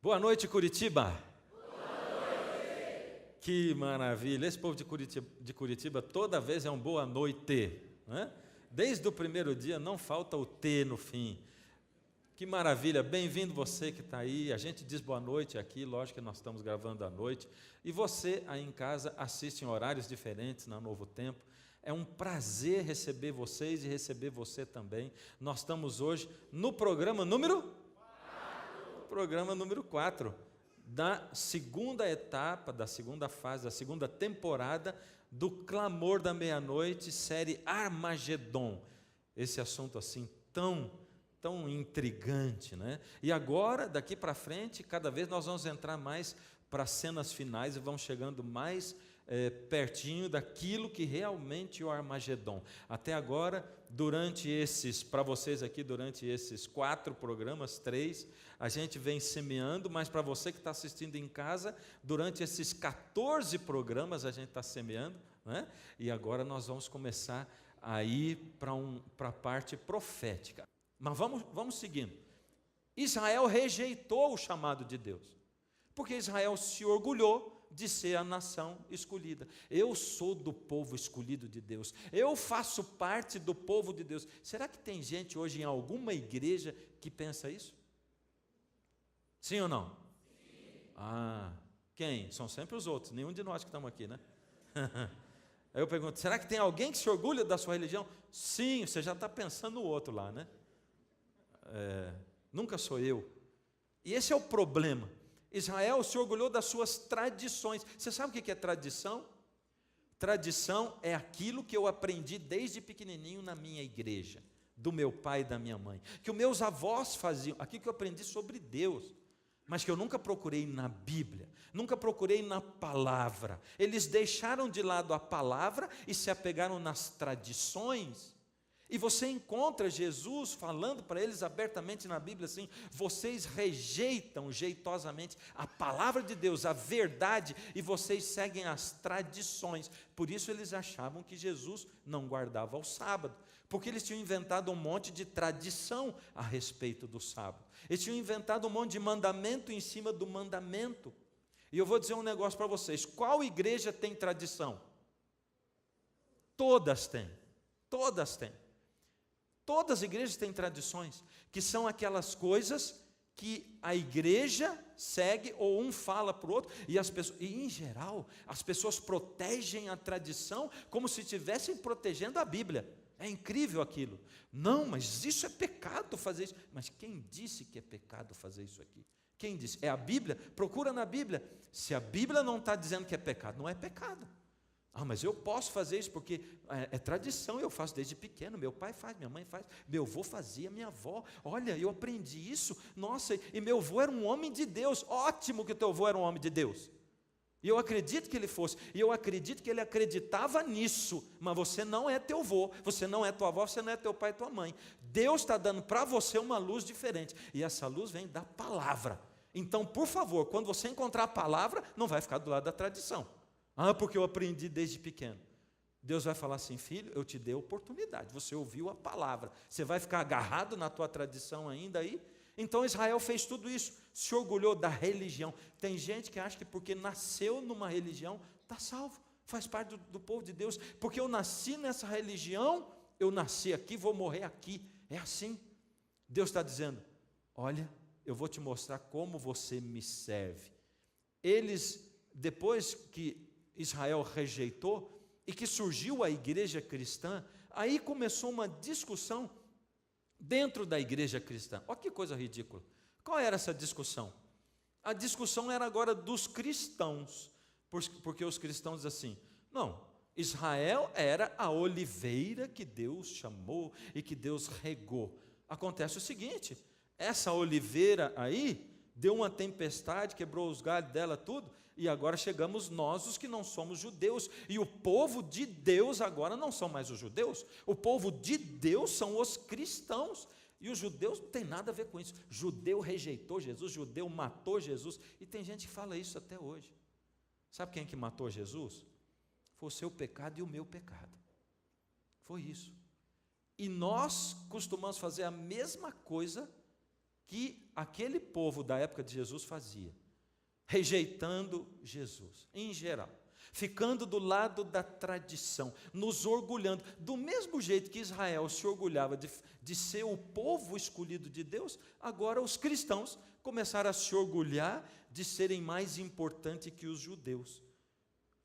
Boa noite, Curitiba. Que maravilha, esse povo de Curitiba toda vez é um boa noite, né? Desde o primeiro dia não falta o T no fim. Que maravilha, bem-vindo você que está aí. A gente diz boa noite aqui, lógico que nós estamos gravando à noite. E você aí em casa assiste em horários diferentes na Novo Tempo. É um prazer receber vocês e receber você também. Nós estamos hoje no programa número 4 da segunda etapa, da segunda fase, da segunda temporada do Clamor da Meia-Noite, série Armagedon. Esse assunto assim tão intrigante, né? E agora, daqui para frente, cada vez nós vamos entrar mais para as cenas finais e vamos chegando mais pertinho daquilo que realmente é o Armagedon. Até agora, para vocês aqui, durante esses 4 programas, 3, a gente vem semeando, mas para você que está assistindo em casa, durante esses 14 programas a gente está semeando, né? E agora nós vamos começar a ir para a parte profética. Mas vamos seguindo. Israel rejeitou o chamado de Deus, porque Israel se orgulhou de ser a nação escolhida. Eu sou do povo escolhido de Deus, eu faço parte do povo de Deus. Será que tem gente hoje em alguma igreja que pensa isso? Sim ou não? Sim. Quem? São sempre os outros, nenhum de nós que estamos aqui, né? Aí eu pergunto, será que tem alguém que se orgulha da sua religião? Sim, você já está pensando no outro lá, né? Nunca sou eu. E esse é o problema. Israel se orgulhou das suas tradições. Você sabe o que é tradição? Tradição é aquilo que eu aprendi desde pequenininho na minha igreja, do meu pai e da minha mãe, que os meus avós faziam, aquilo que eu aprendi sobre Deus, mas que eu nunca procurei na Bíblia, nunca procurei na palavra. Eles deixaram de lado a palavra e se apegaram nas tradições. E você encontra Jesus falando para eles abertamente na Bíblia assim: vocês rejeitam jeitosamente a palavra de Deus, a verdade, e vocês seguem as tradições. Por isso eles achavam que Jesus não guardava o sábado, porque eles tinham inventado um monte de tradição a respeito do sábado. Eles tinham inventado um monte de mandamento em cima do mandamento. E eu vou dizer um negócio para vocês: qual igreja tem tradição? Todas têm, todas têm. Todas as igrejas têm tradições, que são aquelas coisas que a igreja segue, ou um fala para o outro, e em geral, as pessoas protegem a tradição como se estivessem protegendo a Bíblia. É incrível aquilo. Não, mas isso é pecado fazer isso. Mas quem disse que é pecado fazer isso aqui? Quem disse? É a Bíblia? Procura na Bíblia. Se a Bíblia não está dizendo que é pecado, não é pecado. Mas eu posso fazer isso porque é tradição, eu faço desde pequeno, meu pai faz, minha mãe faz, meu avô fazia, minha avó, olha, eu aprendi isso, nossa, e meu avô era um homem de Deus. Ótimo que teu avô era um homem de Deus, e eu acredito que ele fosse, e eu acredito que ele acreditava nisso, mas você não é teu avô, você não é tua avó, você não é teu pai e tua mãe. Deus está dando para você uma luz diferente, e essa luz vem da palavra. Então, por favor, quando você encontrar a palavra, não vai ficar do lado da tradição. Porque eu aprendi desde pequeno. Deus vai falar assim: filho, eu te dei a oportunidade, você ouviu a palavra, você vai ficar agarrado na tua tradição ainda aí? Então Israel fez tudo isso, se orgulhou da religião. Tem gente que acha que porque nasceu numa religião, está salvo, faz parte do povo de Deus. Porque eu nasci nessa religião, eu nasci aqui, vou morrer aqui. É assim. Deus está dizendo: olha, eu vou te mostrar como você me serve. Eles, depois que Israel rejeitou e que surgiu a igreja cristã, aí começou uma discussão dentro da igreja cristã. Olha que coisa ridícula. Qual era essa discussão? A discussão era agora dos cristãos, porque os cristãos dizem assim: não, Israel era a oliveira que Deus chamou e que Deus regou. Acontece o seguinte: essa oliveira aí deu uma tempestade, quebrou os galhos dela tudo, e agora chegamos nós, os que não somos judeus, e o povo de Deus agora não são mais os judeus, o povo de Deus são os cristãos, e os judeus não tem nada a ver com isso. Judeu rejeitou Jesus, judeu matou Jesus, e tem gente que fala isso até hoje. Sabe quem que matou Jesus? Foi o seu pecado e o meu pecado, foi isso. E nós costumamos fazer a mesma coisa que aquele povo da época de Jesus fazia, rejeitando Jesus, em geral, ficando do lado da tradição, nos orgulhando, do mesmo jeito que Israel se orgulhava de ser o povo escolhido de Deus, agora os cristãos começaram a se orgulhar de serem mais importantes que os judeus.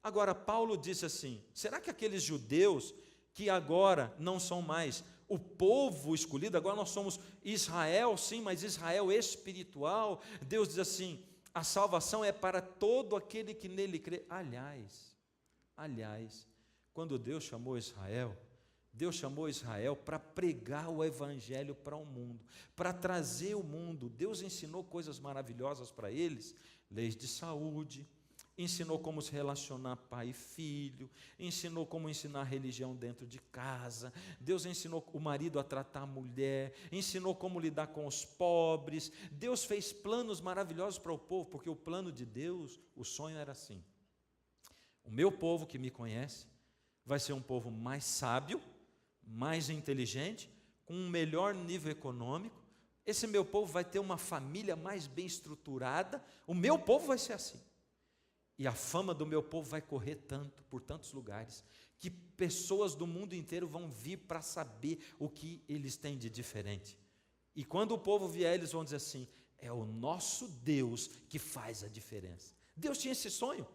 Agora, Paulo disse assim: será que aqueles judeus que agora não são mais o povo escolhido, agora nós somos Israel, sim, mas Israel espiritual? Deus diz assim: a salvação é para todo aquele que nele crê. Aliás, quando Deus chamou Israel para pregar o evangelho para o mundo, para trazer o mundo. Deus ensinou coisas maravilhosas para eles, leis de saúde, ensinou como se relacionar pai e filho, ensinou como ensinar a religião dentro de casa, Deus ensinou o marido a tratar a mulher, ensinou como lidar com os pobres. Deus fez planos maravilhosos para o povo, porque o plano de Deus, o sonho era assim: o meu povo que me conhece vai ser um povo mais sábio, mais inteligente, com um melhor nível econômico. Esse meu povo vai ter uma família mais bem estruturada. O meu povo vai ser assim. E a fama do meu povo vai correr tanto, por tantos lugares, que pessoas do mundo inteiro vão vir para saber o que eles têm de diferente. E quando o povo vier, eles vão dizer assim: é o nosso Deus que faz a diferença. Deus tinha esse sonho.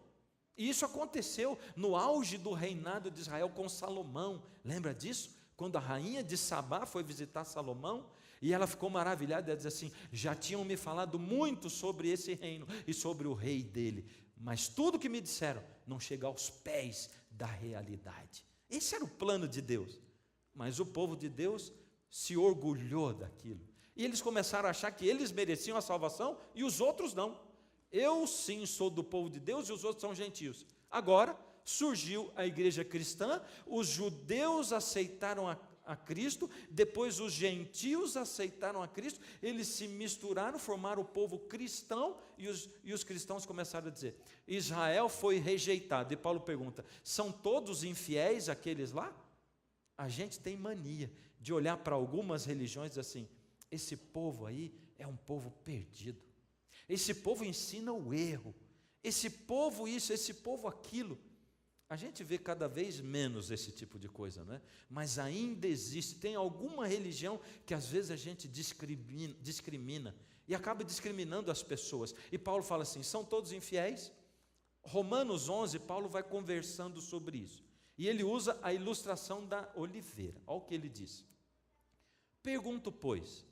E isso aconteceu no auge do reinado de Israel com Salomão. Lembra disso? Quando a rainha de Sabá foi visitar Salomão, e ela ficou maravilhada, ela diz assim: já tinham me falado muito sobre esse reino e sobre o rei dele, mas tudo que me disseram não chega aos pés da realidade. Esse era o plano de Deus. Mas o povo de Deus se orgulhou daquilo, e eles começaram a achar que eles mereciam a salvação e os outros não. Eu sim sou do povo de Deus e os outros são gentios. Agora surgiu a igreja cristã, os judeus aceitaram a Cristo, depois os gentios aceitaram a Cristo, eles se misturaram, formaram o povo cristão, e os cristãos começaram a dizer: Israel foi rejeitado. E Paulo pergunta: são todos infiéis aqueles lá? A gente tem mania de olhar para algumas religiões e dizer assim: esse povo aí é um povo perdido, esse povo ensina o erro, esse povo isso, esse povo aquilo. A gente vê cada vez menos esse tipo de coisa, não é? Mas ainda existe, tem alguma religião que às vezes a gente discrimina e acaba discriminando as pessoas. E Paulo fala assim: são todos infiéis? Romanos 11, Paulo vai conversando sobre isso. E ele usa a ilustração da oliveira. Olha o que ele diz: pergunto, pois,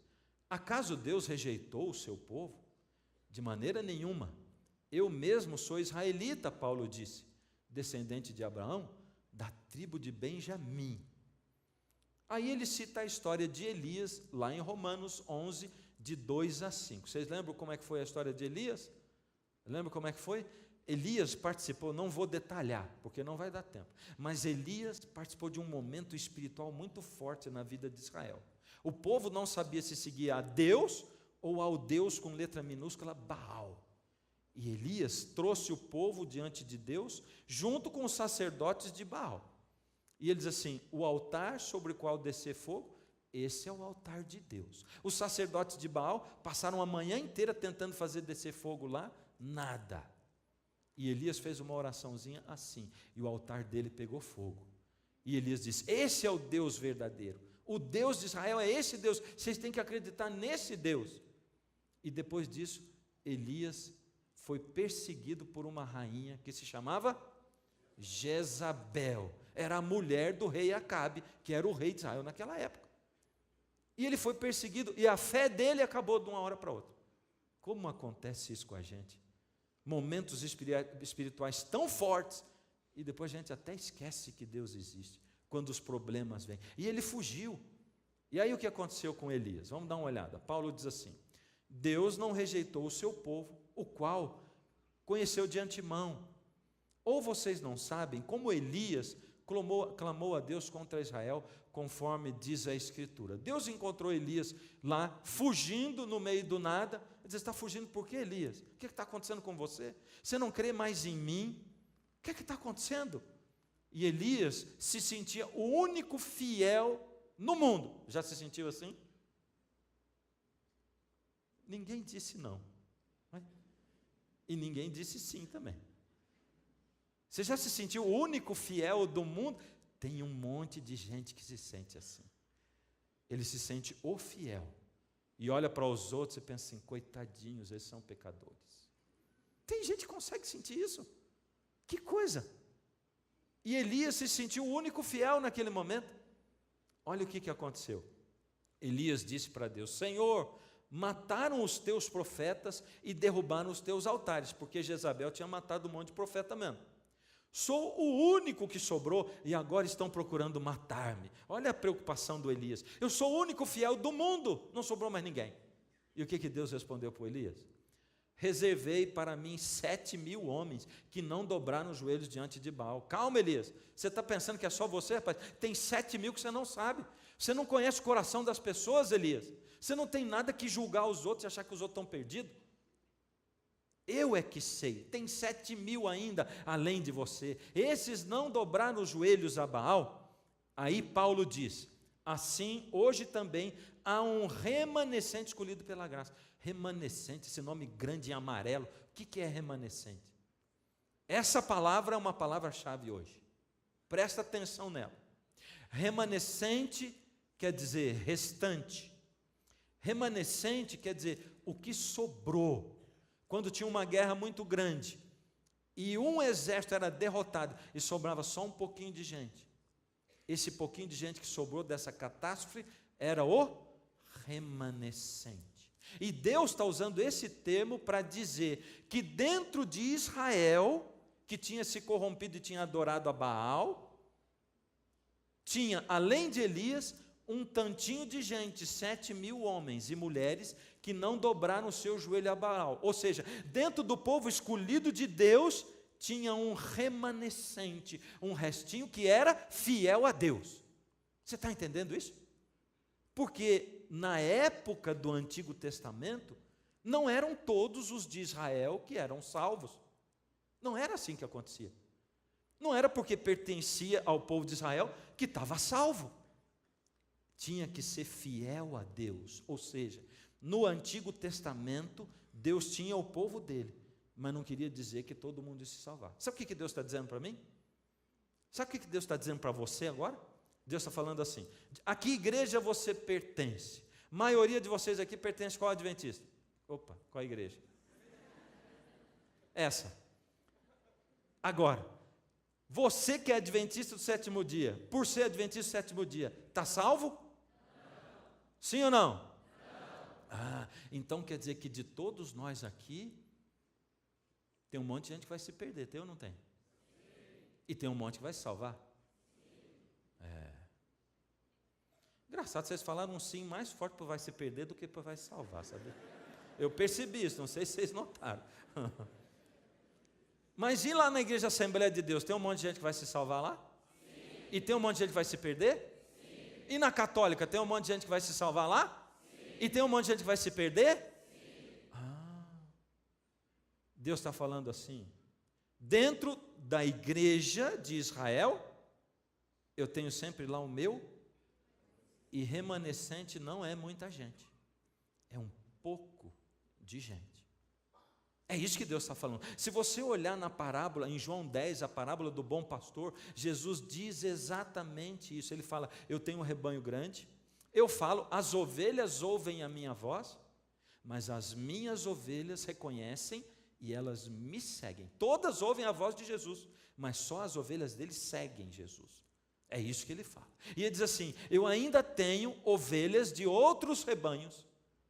acaso Deus rejeitou o seu povo? De maneira nenhuma. Eu mesmo sou israelita, Paulo disse, descendente de Abraão, da tribo de Benjamim. Aí ele cita a história de Elias, lá em Romanos 11, de 2 a 5. Vocês lembram como é que foi a história de Elias? Lembram como é que foi? Elias participou, não vou detalhar, porque não vai dar tempo, mas Elias participou de um momento espiritual muito forte na vida de Israel. O povo não sabia se seguia a Deus ou ao Deus com letra minúscula, Baal. E Elias trouxe o povo diante de Deus, junto com os sacerdotes de Baal. E ele diz assim: o altar sobre o qual descer fogo, esse é o altar de Deus. Os sacerdotes de Baal passaram a manhã inteira tentando fazer descer fogo lá, nada. E Elias fez uma oraçãozinha assim, e o altar dele pegou fogo. E Elias disse: esse é o Deus verdadeiro, o Deus de Israel é esse Deus, vocês têm que acreditar nesse Deus. E depois disso, Elias foi perseguido por uma rainha que se chamava Jezabel. Era a mulher do rei Acabe, que era o rei de Israel naquela época. E ele foi perseguido, e a fé dele acabou de uma hora para outra. Como acontece isso com a gente? Momentos espirituais tão fortes, e depois a gente até esquece que Deus existe, quando os problemas vêm. E ele fugiu. E aí o que aconteceu com Elias? Vamos dar uma olhada. Paulo diz assim: Deus não rejeitou o seu povo, o qual conheceu de antemão. Ou vocês não sabem como Elias clamou a Deus contra Israel, conforme diz a Escritura. Deus encontrou Elias lá, fugindo no meio do nada. Ele diz: está fugindo por quê, Elias? O que está acontecendo com você? Você não crê mais em mim? O que está acontecendo? E Elias se sentia o único fiel no mundo. Já se sentiu assim? Ninguém disse não. E ninguém disse sim também. Você já se sentiu o único fiel do mundo? Tem um monte de gente que se sente assim. Ele se sente o fiel. E olha para os outros e pensa assim, coitadinhos, eles são pecadores. Tem gente que consegue sentir isso. Que coisa! E Elias se sentiu o único fiel naquele momento. Olha o que aconteceu. Elias disse para Deus, Senhor, mataram os teus profetas e derrubaram os teus altares, porque Jezabel tinha matado um monte de profeta mesmo. Sou o único que sobrou e agora estão procurando matar-me. Olha a preocupação do Elias. Eu sou o único fiel do mundo, não sobrou mais ninguém. E o que Deus respondeu para o Elias? Reservei para mim 7.000 homens que não dobraram os joelhos diante de Baal. Calma, Elias, você está pensando que é só você, rapaz? Tem 7.000 que você não sabe. Você não conhece o coração das pessoas, Elias. Você não tem nada que julgar os outros e achar que os outros estão perdidos. Eu é que sei, tem 7.000 ainda além de você. Esses não dobraram os joelhos a Baal. Aí Paulo diz, assim hoje também há um remanescente escolhido pela graça. Remanescente, esse nome grande em amarelo, o que é remanescente? Essa palavra é uma palavra-chave hoje, presta atenção nela. Remanescente quer dizer restante, remanescente quer dizer o que sobrou, quando tinha uma guerra muito grande, e um exército era derrotado, e sobrava só um pouquinho de gente, esse pouquinho de gente que sobrou dessa catástrofe, era o remanescente. E Deus está usando esse termo para dizer que dentro de Israel, que tinha se corrompido e tinha adorado a Baal, tinha, além de Elias, um tantinho de gente, 7.000 homens e mulheres, que não dobraram o seu joelho a Baal. Ou seja, dentro do povo escolhido de Deus, tinha um remanescente, um restinho que era fiel a Deus. Você está entendendo isso? Porque na época do Antigo Testamento, não eram todos os de Israel que eram salvos. Não era assim que acontecia. Não era porque pertencia ao povo de Israel que estava salvo. Tinha que ser fiel a Deus. Ou seja, no Antigo Testamento, Deus tinha o povo dele, mas não queria dizer que todo mundo ia se salvar. Sabe o que Deus está dizendo para mim? Sabe o que Deus está dizendo para você agora? Deus está falando assim, a que igreja você pertence? A maioria de vocês aqui pertence a qual adventista? Opa, qual igreja? Essa. Agora, você que é adventista do sétimo dia, por ser adventista do sétimo dia, está salvo? Não. Sim ou não? Não. Então quer dizer que de todos nós aqui, tem um monte de gente que vai se perder, tem ou não tem? Sim. E tem um monte que vai se salvar? Engraçado, vocês falaram um sim mais forte para vai se perder do que para vai se salvar, sabe? Eu percebi isso, não sei se vocês notaram. Mas e lá na igreja Assembleia de Deus, tem um monte de gente que vai se salvar lá? Sim. E tem um monte de gente que vai se perder? Sim. E na católica, tem um monte de gente que vai se salvar lá? Sim. E tem um monte de gente que vai se perder? Sim. Deus está falando assim, dentro da igreja de Israel, eu tenho sempre lá o meu, e remanescente não é muita gente, é um pouco de gente. É isso que Deus está falando. Se você olhar na parábola, em João 10, a parábola do bom pastor, Jesus diz exatamente isso. Ele fala, eu tenho um rebanho grande, eu falo, as ovelhas ouvem a minha voz, mas as minhas ovelhas reconhecem e elas me seguem. Todas ouvem a voz de Jesus, mas só as ovelhas dele seguem Jesus. É isso que ele fala. E ele diz assim, eu ainda tenho ovelhas de outros rebanhos,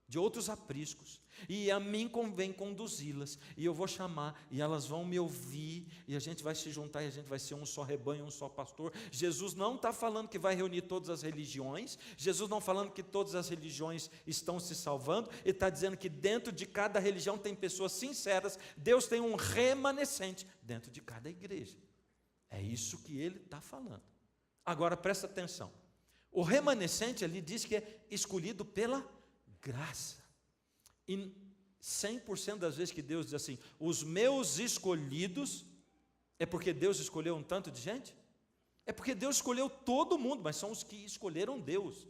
de outros apriscos, e a mim convém conduzi-las, e eu vou chamar, e elas vão me ouvir, e a gente vai se juntar, e a gente vai ser um só rebanho, um só pastor. Jesus não está falando que vai reunir todas as religiões, Jesus não falando que todas as religiões estão se salvando, ele está dizendo que dentro de cada religião tem pessoas sinceras, Deus tem um remanescente dentro de cada igreja. É isso que ele está falando. Agora presta atenção, o remanescente ali diz que é escolhido pela graça, e 100% das vezes que Deus diz assim, os meus escolhidos, é porque Deus escolheu um tanto de gente? É porque Deus escolheu todo mundo, mas são os que escolheram Deus.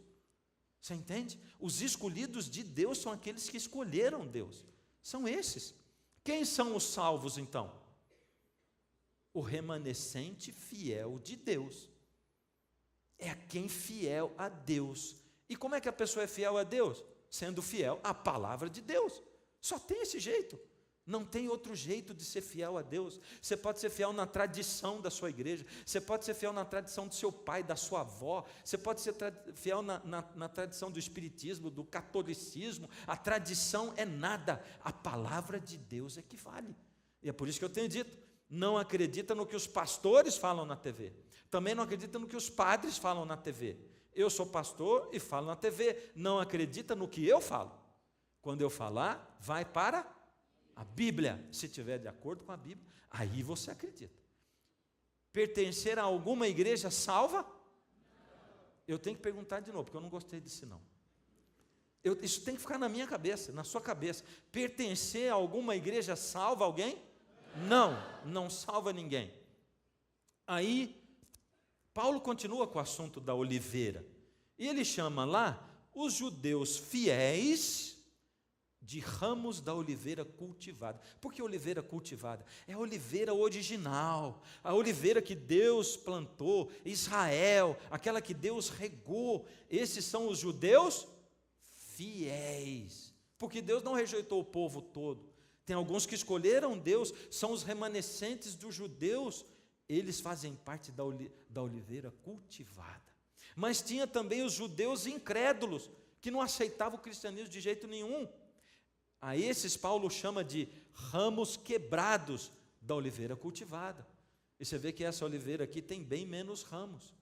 Você entende? Os escolhidos de Deus são aqueles que escolheram Deus. São esses. Quem são os salvos, então? O remanescente fiel de Deus. É quem fiel a Deus. E como é que a pessoa é fiel a Deus? Sendo fiel à palavra de Deus. Só tem esse jeito. Não tem outro jeito de ser fiel a Deus. Você pode ser fiel na tradição da sua igreja, você pode ser fiel na tradição do seu pai, da sua avó, você pode ser fiel na tradição do espiritismo, do catolicismo. A tradição é nada, a palavra de Deus é que vale. E é por isso que eu tenho dito, não acredita no que os pastores falam na TV, também não acredita no que os padres falam na TV. Eu sou pastor e falo na TV, não acredita no que eu falo. Quando eu falar, vai para a Bíblia. Se estiver de acordo com a Bíblia, aí você acredita. Pertencer a alguma igreja salva? Eu tenho que perguntar de novo, porque eu não gostei disso não. Isso tem que ficar na minha cabeça, na sua cabeça. Pertencer a alguma igreja salva alguém? Não, não salva ninguém. Aí, Paulo continua com o assunto da oliveira. E ele chama lá os judeus fiéis de ramos da oliveira cultivada. Por que oliveira cultivada? É a oliveira original, a oliveira que Deus plantou, Israel, aquela que Deus regou. Esses são os judeus fiéis, porque Deus não rejeitou o povo todo. Tem alguns que escolheram Deus, são os remanescentes dos judeus, eles fazem parte da oliveira cultivada. Mas tinha também os judeus incrédulos, que não aceitavam o cristianismo de jeito nenhum. A esses Paulo chama de ramos quebrados da oliveira cultivada. E você vê que essa oliveira aqui tem bem menos ramos.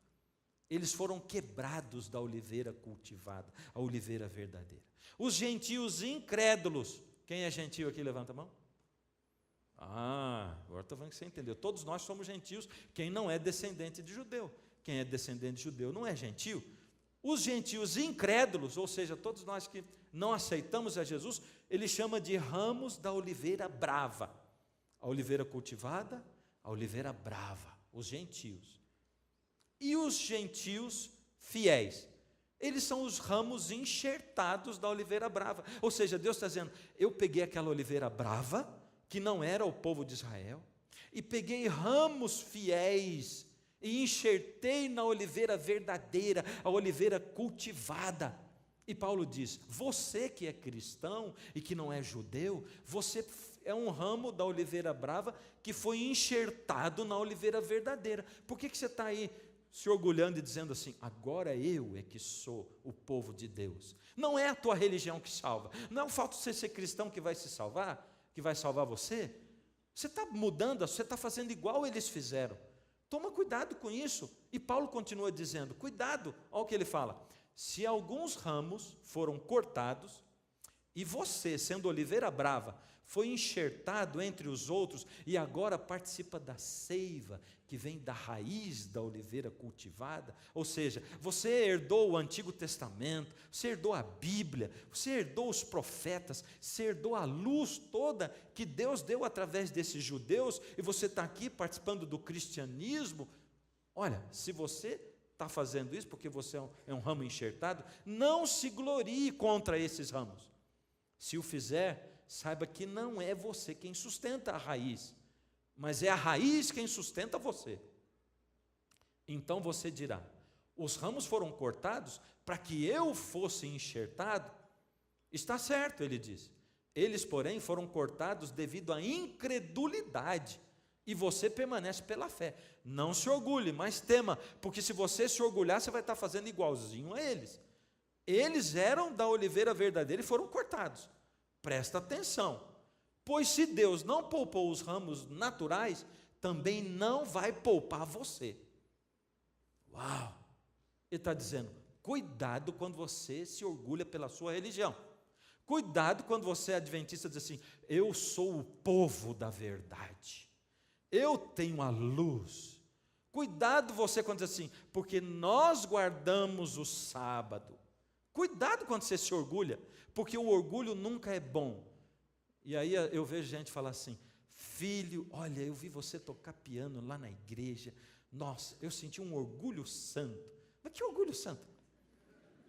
Eles foram quebrados da oliveira cultivada, a oliveira verdadeira. Os gentios incrédulos, quem é gentio aqui? Levanta a mão. Agora estou vendo que você entendeu. Todos nós somos gentios, quem não é descendente de judeu. Quem é descendente de judeu não é gentio. Os gentios incrédulos, ou seja, todos nós que não aceitamos a Jesus, ele chama de ramos da oliveira brava. A oliveira cultivada, a oliveira brava, os gentios. E os gentios fiéis, eles são os ramos enxertados da oliveira brava. Ou seja, Deus está dizendo, eu peguei aquela oliveira brava, que não era o povo de Israel, e peguei ramos fiéis, e enxertei na oliveira verdadeira, a oliveira cultivada. E Paulo diz, você que é cristão e que não é judeu, você é um ramo da oliveira brava que foi enxertado na oliveira verdadeira. Por que você está aí se orgulhando e dizendo assim, agora eu é que sou o povo de Deus? Não é a tua religião que salva, não é o fato de você ser cristão que vai se salvar, que vai salvar você. Você está mudando, você está fazendo igual eles fizeram. Toma cuidado com isso. E Paulo continua dizendo, cuidado, olha o que ele fala, se alguns ramos foram cortados, e você, sendo oliveira brava, foi enxertado entre os outros, e agora participa da seiva, que vem da raiz da oliveira cultivada, ou seja, você herdou o Antigo Testamento, você herdou a Bíblia, você herdou os profetas, você herdou a luz toda que Deus deu através desses judeus, e você está aqui participando do cristianismo. Olha, se você está fazendo isso porque você é um ramo enxertado, não se glorie contra esses ramos. Se o fizer, saiba que não é você quem sustenta a raiz, mas é a raiz quem sustenta você. Então você dirá, os ramos foram cortados para que eu fosse enxertado? Está certo, ele diz. Eles, porém, foram cortados devido à incredulidade, e você permanece pela fé. Não se orgulhe, mas tema, porque se você se orgulhar, você vai estar fazendo igualzinho a eles. Eles eram da oliveira verdadeira e foram cortados. Presta atenção, pois se Deus não poupou os ramos naturais, também não vai poupar você. Uau! Ele está dizendo, cuidado quando você se orgulha pela sua religião. Cuidado quando você é adventista e diz assim, eu sou o povo da verdade. Eu tenho a luz. Cuidado você quando diz assim, porque nós guardamos o sábado. Cuidado quando você se orgulha, porque o orgulho nunca é bom. E aí eu vejo gente falar assim, filho, olha, eu vi você tocar piano lá na igreja, nossa, eu senti um orgulho santo. Mas que orgulho santo?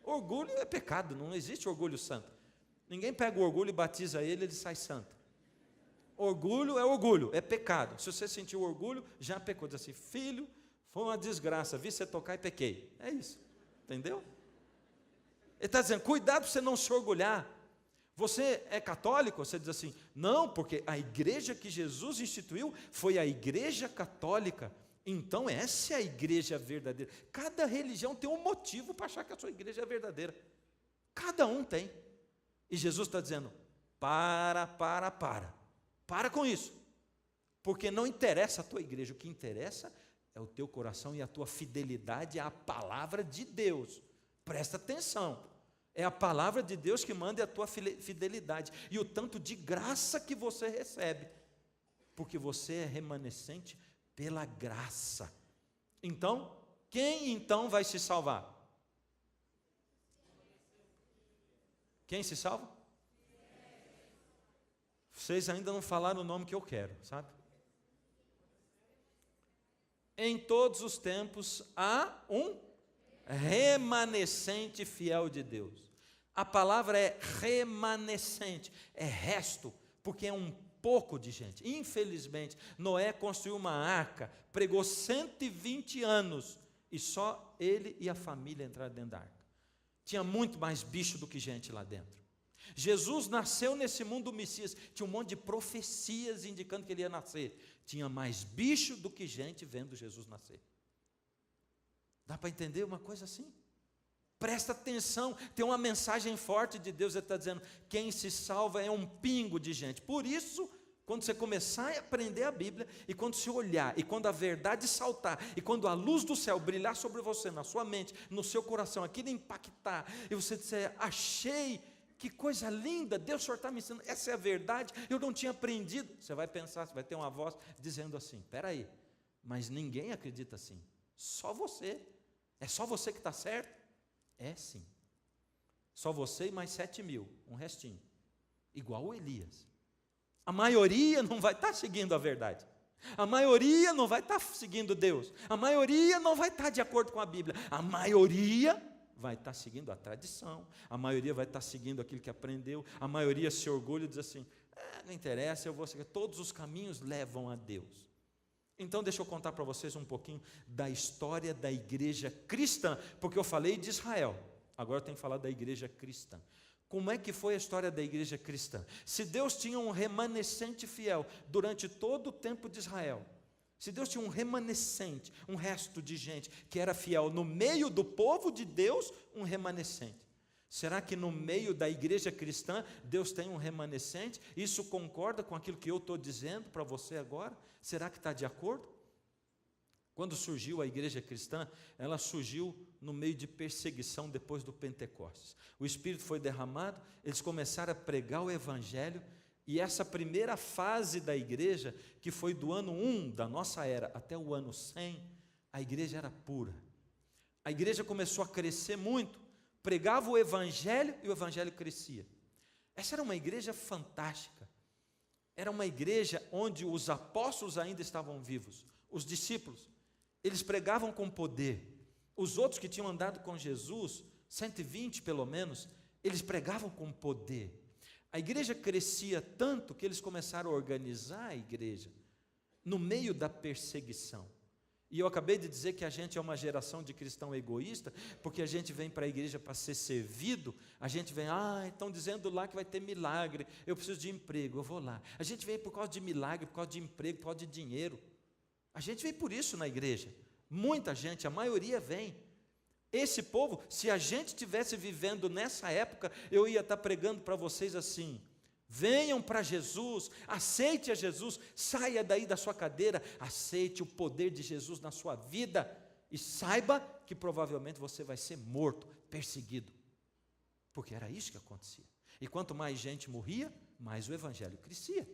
Orgulho é pecado, não existe orgulho santo. Ninguém pega o orgulho e batiza ele sai santo. Orgulho, é pecado. Se você sentiu orgulho, já pecou. Diz assim, filho, foi uma desgraça, vi você tocar e pequei. É isso, entendeu? Ele está dizendo, cuidado para você não se orgulhar. Você é católico? Você diz assim, não, porque a igreja que Jesus instituiu foi a igreja católica. Então essa é a igreja verdadeira. Cada religião tem um motivo para achar que a sua igreja é verdadeira. Cada um tem. E Jesus está dizendo, para com isso. Porque não interessa a tua igreja, o que interessa é o teu coração e a tua fidelidade à palavra de Deus. Presta atenção. É a palavra de Deus que manda a tua fidelidade. E o tanto de graça que você recebe. Porque você é remanescente pela graça. Então, quem então vai se salvar? Quem se salva? Vocês ainda não falaram o nome que eu quero, sabe? Em todos os tempos há um remanescente fiel de Deus. A palavra é remanescente, é resto, porque é um pouco de gente. Infelizmente, Noé construiu uma arca, pregou 120 anos, e só ele e a família entraram dentro da arca. Tinha muito mais bicho do que gente lá dentro. Jesus nasceu nesse mundo do Messias, tinha um monte de profecias indicando que ele ia nascer. Tinha mais bicho do que gente vendo Jesus nascer. Dá para entender uma coisa assim? Presta atenção, tem uma mensagem forte de Deus, ele está dizendo, quem se salva é um pingo de gente. Por isso, quando você começar a aprender a Bíblia, e quando você olhar, e quando a verdade saltar, e quando a luz do céu brilhar sobre você, na sua mente, no seu coração, aquilo impactar, e você disser, achei, que coisa linda, Deus, o Senhor está me ensinando, essa é a verdade, eu não tinha aprendido. Você vai pensar, você vai ter uma voz dizendo assim, espera aí, mas ninguém acredita assim, só você, é só você que está certo? É sim, só você e mais 7.000, um restinho, igual o Elias. A maioria não vai estar seguindo a verdade, a maioria não vai estar seguindo Deus, a maioria não vai estar de acordo com a Bíblia, a maioria vai estar seguindo a tradição, a maioria vai estar seguindo aquilo que aprendeu, a maioria se orgulha e diz assim, não interessa, eu vou seguir, todos os caminhos levam a Deus. Então deixa eu contar para vocês um pouquinho da história da igreja cristã, porque eu falei de Israel, agora eu tenho que falar da igreja cristã. Como é que foi a história da igreja cristã? Se Deus tinha um remanescente fiel durante todo o tempo de Israel, se Deus tinha um remanescente, um resto de gente que era fiel no meio do povo de Deus, um remanescente. Será que no meio da igreja cristã Deus tem um remanescente? Isso concorda com aquilo que eu estou dizendo para você agora? Será que está de acordo? Quando surgiu a igreja cristã, ela surgiu no meio de perseguição depois do Pentecostes. O Espírito foi derramado, eles começaram a pregar o Evangelho, e essa primeira fase da igreja, que foi do ano 1 da nossa era até o ano 100, a igreja era pura. A igreja começou a crescer muito, pregava o Evangelho e o Evangelho crescia. Essa era uma igreja fantástica. Era uma igreja onde os apóstolos ainda estavam vivos, os discípulos. Eles pregavam com poder. Os outros que tinham andado com Jesus, 120 pelo menos, eles pregavam com poder. A igreja crescia tanto que eles começaram a organizar a igreja no meio da perseguição. E eu acabei de dizer que a gente é uma geração de cristão egoísta, porque a gente vem para a igreja para ser servido, a gente vem, estão dizendo lá que vai ter milagre, eu preciso de emprego, eu vou lá. A gente vem por causa de milagre, por causa de emprego, por causa de dinheiro. A gente vem por isso na igreja. Muita gente, a maioria vem. Esse povo, se a gente estivesse vivendo nessa época, eu ia estar pregando para vocês assim, venham para Jesus, aceite a Jesus, saia daí da sua cadeira, aceite o poder de Jesus na sua vida, e saiba que provavelmente você vai ser morto, perseguido, porque era isso que acontecia. E quanto mais gente morria, mais o evangelho crescia,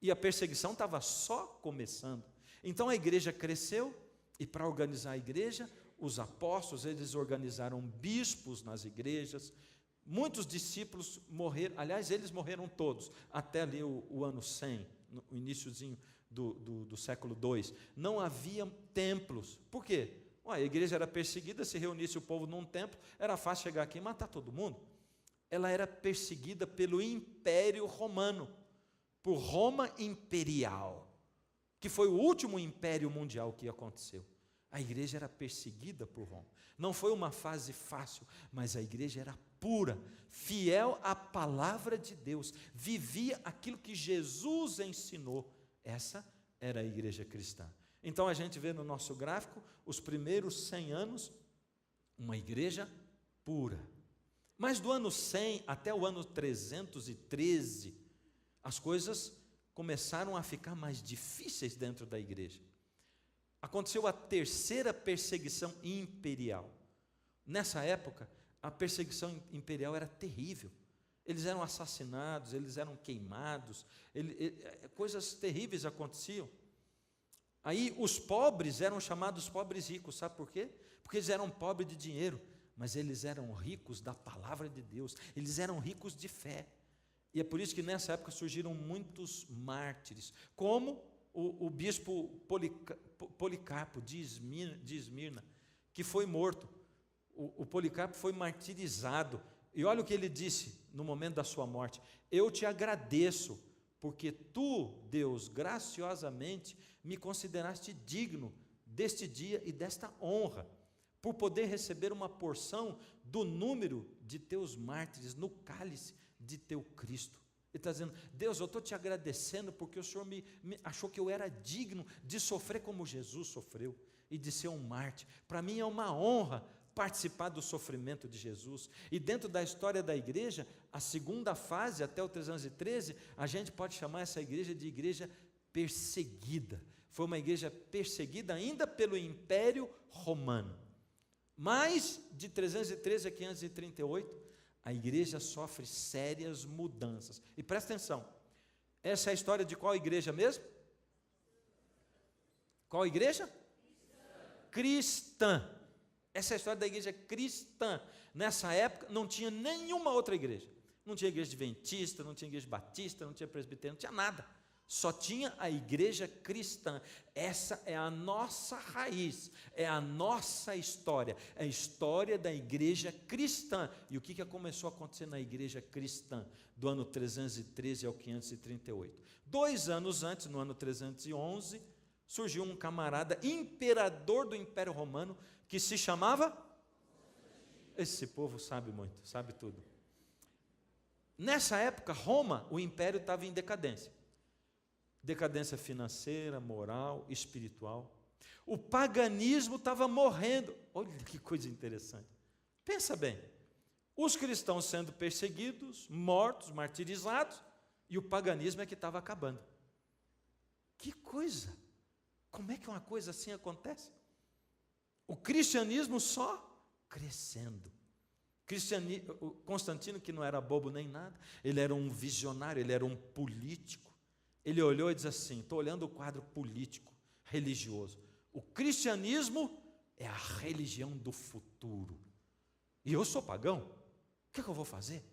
e a perseguição estava só começando. Então a igreja cresceu, e para organizar a igreja, os apóstolos, eles organizaram bispos nas igrejas, muitos discípulos morreram, aliás, eles morreram todos, até ali o ano 100, no iniciozinho do século II, não havia templos. Por quê? A igreja era perseguida, se reunisse o povo num templo, era fácil chegar aqui e matar todo mundo. Ela era perseguida pelo Império Romano, por Roma Imperial, que foi o último império mundial que aconteceu. A igreja era perseguida por Roma. Não foi uma fase fácil, mas a igreja era pura, fiel à palavra de Deus, vivia aquilo que Jesus ensinou. Essa era a igreja cristã. Então a gente vê no nosso gráfico, os primeiros 100 anos, uma igreja pura. Mas do ano 100 até o ano 313, as coisas começaram a ficar mais difíceis dentro da igreja. Aconteceu a terceira perseguição imperial. Nessa época, a perseguição imperial era terrível. Eles eram assassinados, eles eram queimados, coisas terríveis aconteciam. Aí os pobres eram chamados pobres ricos, sabe por quê? Porque eles eram pobres de dinheiro, mas eles eram ricos da palavra de Deus, eles eram ricos de fé. E é por isso que nessa época surgiram muitos mártires, como o bispo Policarpo de Esmirna, que foi morto. O Policarpo foi martirizado, e olha o que ele disse no momento da sua morte: eu te agradeço, porque tu, Deus, graciosamente me consideraste digno deste dia e desta honra, por poder receber uma porção do número de teus mártires no cálice de teu Cristo. Ele está dizendo: Deus, eu estou te agradecendo porque o Senhor me achou que eu era digno de sofrer como Jesus sofreu e de ser um mártir. Para mim é uma honra participar do sofrimento de Jesus. E dentro da história da igreja, a segunda fase, até o 313, a gente pode chamar essa igreja de igreja perseguida. Foi uma igreja perseguida ainda pelo Império Romano. Mas, de 313 a 538, a igreja sofre sérias mudanças. E presta atenção, essa é a história de qual igreja mesmo? Qual igreja? Cristã. Essa é a história da igreja cristã. Nessa época não tinha nenhuma outra igreja. Não tinha igreja adventista, não tinha igreja batista, não tinha presbiteriano, não tinha nada. Só tinha a igreja cristã. Essa é a nossa raiz, é a nossa história, é a história da igreja cristã. E o que começou a acontecer na igreja cristã, do ano 313 ao 538? 2 anos antes, no ano 311, surgiu um camarada, imperador do Império Romano, que se chamava... Esse povo sabe muito, sabe tudo. Nessa época, Roma, o império estava em decadência. Decadência financeira, moral, espiritual. O paganismo estava morrendo. Olha que coisa interessante. Pensa bem, os cristãos sendo perseguidos, mortos, martirizados, e o paganismo é que estava acabando. Que coisa! Como é que uma coisa assim acontece? O cristianismo só crescendo. O Constantino, que não era bobo nem nada, ele era um visionário, ele era um político. Ele olhou e disse assim: estou olhando o quadro político, religioso. O cristianismo é a religião do futuro. E eu sou pagão, o que eu vou fazer?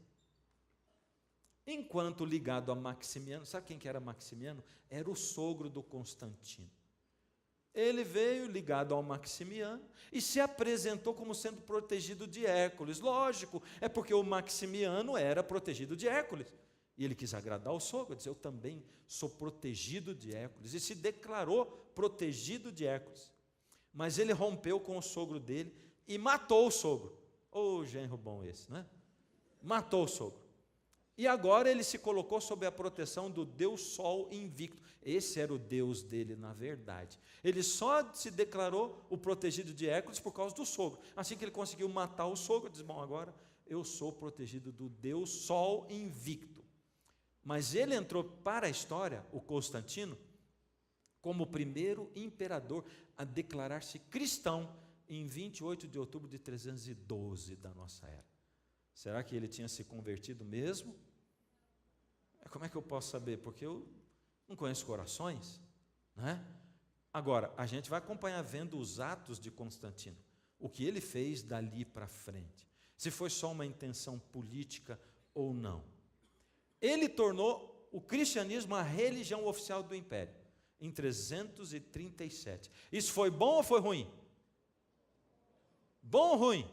Enquanto ligado a Maximiano, sabe quem que era Maximiano? Era o sogro do Constantino. Ele veio ligado ao Maximiano e se apresentou como sendo protegido de Hércules. Lógico, é porque o Maximiano era protegido de Hércules. E ele quis agradar o sogro, disse: eu também sou protegido de Hércules. E se declarou protegido de Hércules. Mas ele rompeu com o sogro dele e matou o sogro. Ô, genro bom esse, não é? Matou o sogro. E agora ele se colocou sob a proteção do Deus Sol invicto. Esse era o Deus dele, na verdade. Ele só se declarou o protegido de Hércules por causa do sogro. Assim que ele conseguiu matar o sogro, ele disse: bom, agora eu sou protegido do Deus Sol invicto. Mas ele entrou para a história, o Constantino, como o primeiro imperador a declarar-se cristão em 28 de outubro de 312 da nossa era. Será que ele tinha se convertido mesmo? Como é que eu posso saber? Porque eu não conheço corações, não é? Agora, a gente vai acompanhar vendo os atos de Constantino, o que ele fez dali para frente, se foi só uma intenção política ou não. Ele tornou o cristianismo a religião oficial do império, em 337. Isso foi bom ou foi ruim? Bom ou ruim?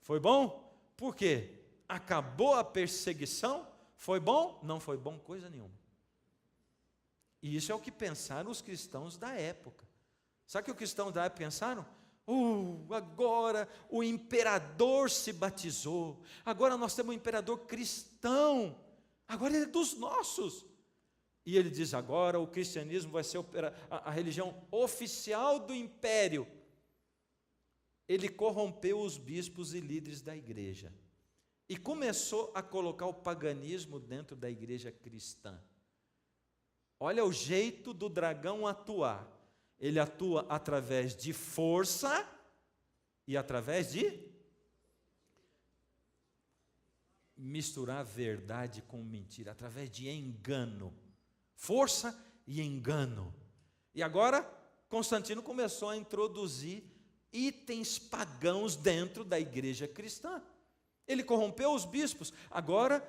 Foi bom? Por quê? Acabou a perseguição? Foi bom? Não foi bom coisa nenhuma. E isso é o que pensaram os cristãos da época. Sabe o que os cristãos da época pensaram? Agora o imperador se batizou. Agora nós temos um imperador cristão. Agora ele é dos nossos. E ele diz, agora o cristianismo vai ser a religião oficial do império. Ele corrompeu os bispos e líderes da igreja. E começou a colocar o paganismo dentro da igreja cristã. Olha o jeito do dragão atuar. Ele atua através de força e através de misturar verdade com mentira, através de engano. Força e engano. E agora, Constantino começou a introduzir itens pagãos dentro da igreja cristã. Ele corrompeu os bispos. Agora,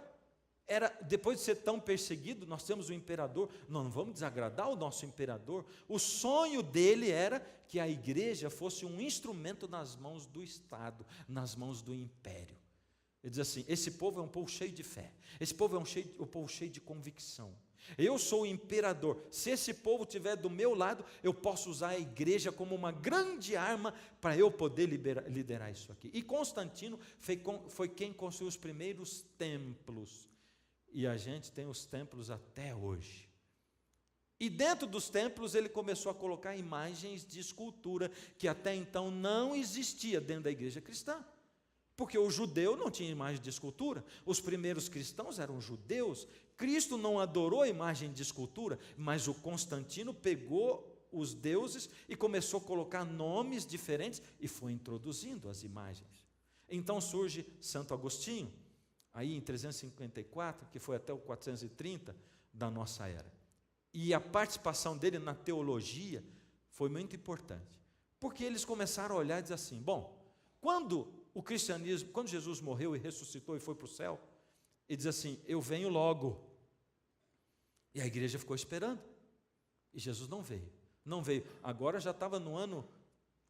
depois de ser tão perseguido, nós temos o imperador, nós não vamos desagradar o nosso imperador. O sonho dele era que a igreja fosse um instrumento nas mãos do Estado, nas mãos do império. Ele diz assim, esse povo é um povo cheio de fé, esse povo é um povo cheio de convicção. Eu sou o imperador, se esse povo estiver do meu lado, eu posso usar a igreja como uma grande arma para eu poder liderar isso aqui. E Constantino foi quem construiu os primeiros templos. E a gente tem os templos até hoje. E dentro dos templos ele começou a colocar imagens de escultura que até então não existia dentro da igreja cristã. Porque o judeu não tinha imagem de escultura. Os primeiros cristãos eram judeus. Cristo não adorou a imagem de escultura, mas o Constantino pegou os deuses e começou a colocar nomes diferentes e foi introduzindo as imagens. Então surge Santo Agostinho, aí em 354, que foi até o 430 da nossa era. E a participação dele na teologia foi muito importante, porque eles começaram a olhar e dizer assim, bom, quando o cristianismo, quando Jesus morreu e ressuscitou e foi para o céu, ele diz assim, eu venho logo. E a igreja ficou esperando, e Jesus não veio, agora já estava no ano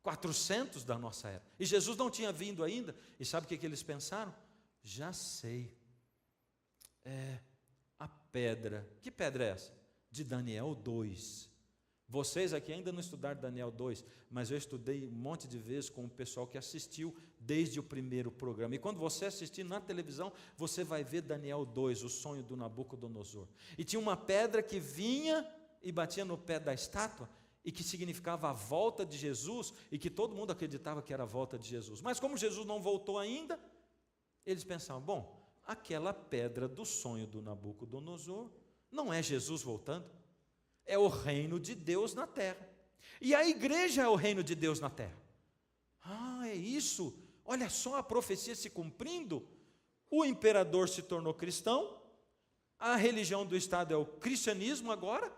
400 da nossa era, e Jesus não tinha vindo ainda, e sabe o que eles pensaram? Já sei, a pedra, que pedra é essa? De Daniel 2, vocês aqui ainda não estudaram Daniel 2, mas eu estudei um monte de vezes com o pessoal que assistiu desde o primeiro programa, e quando você assistir na televisão, você vai ver Daniel 2, o sonho do Nabucodonosor, e tinha uma pedra que vinha e batia no pé da estátua, e que significava a volta de Jesus, e que todo mundo acreditava que era a volta de Jesus, mas como Jesus não voltou ainda, eles pensavam, bom, aquela pedra do sonho do Nabucodonosor, não é Jesus voltando, é o reino de Deus na terra, e a igreja é o reino de Deus na terra. É isso, olha só a profecia se cumprindo, o imperador se tornou cristão, a religião do Estado é o cristianismo agora,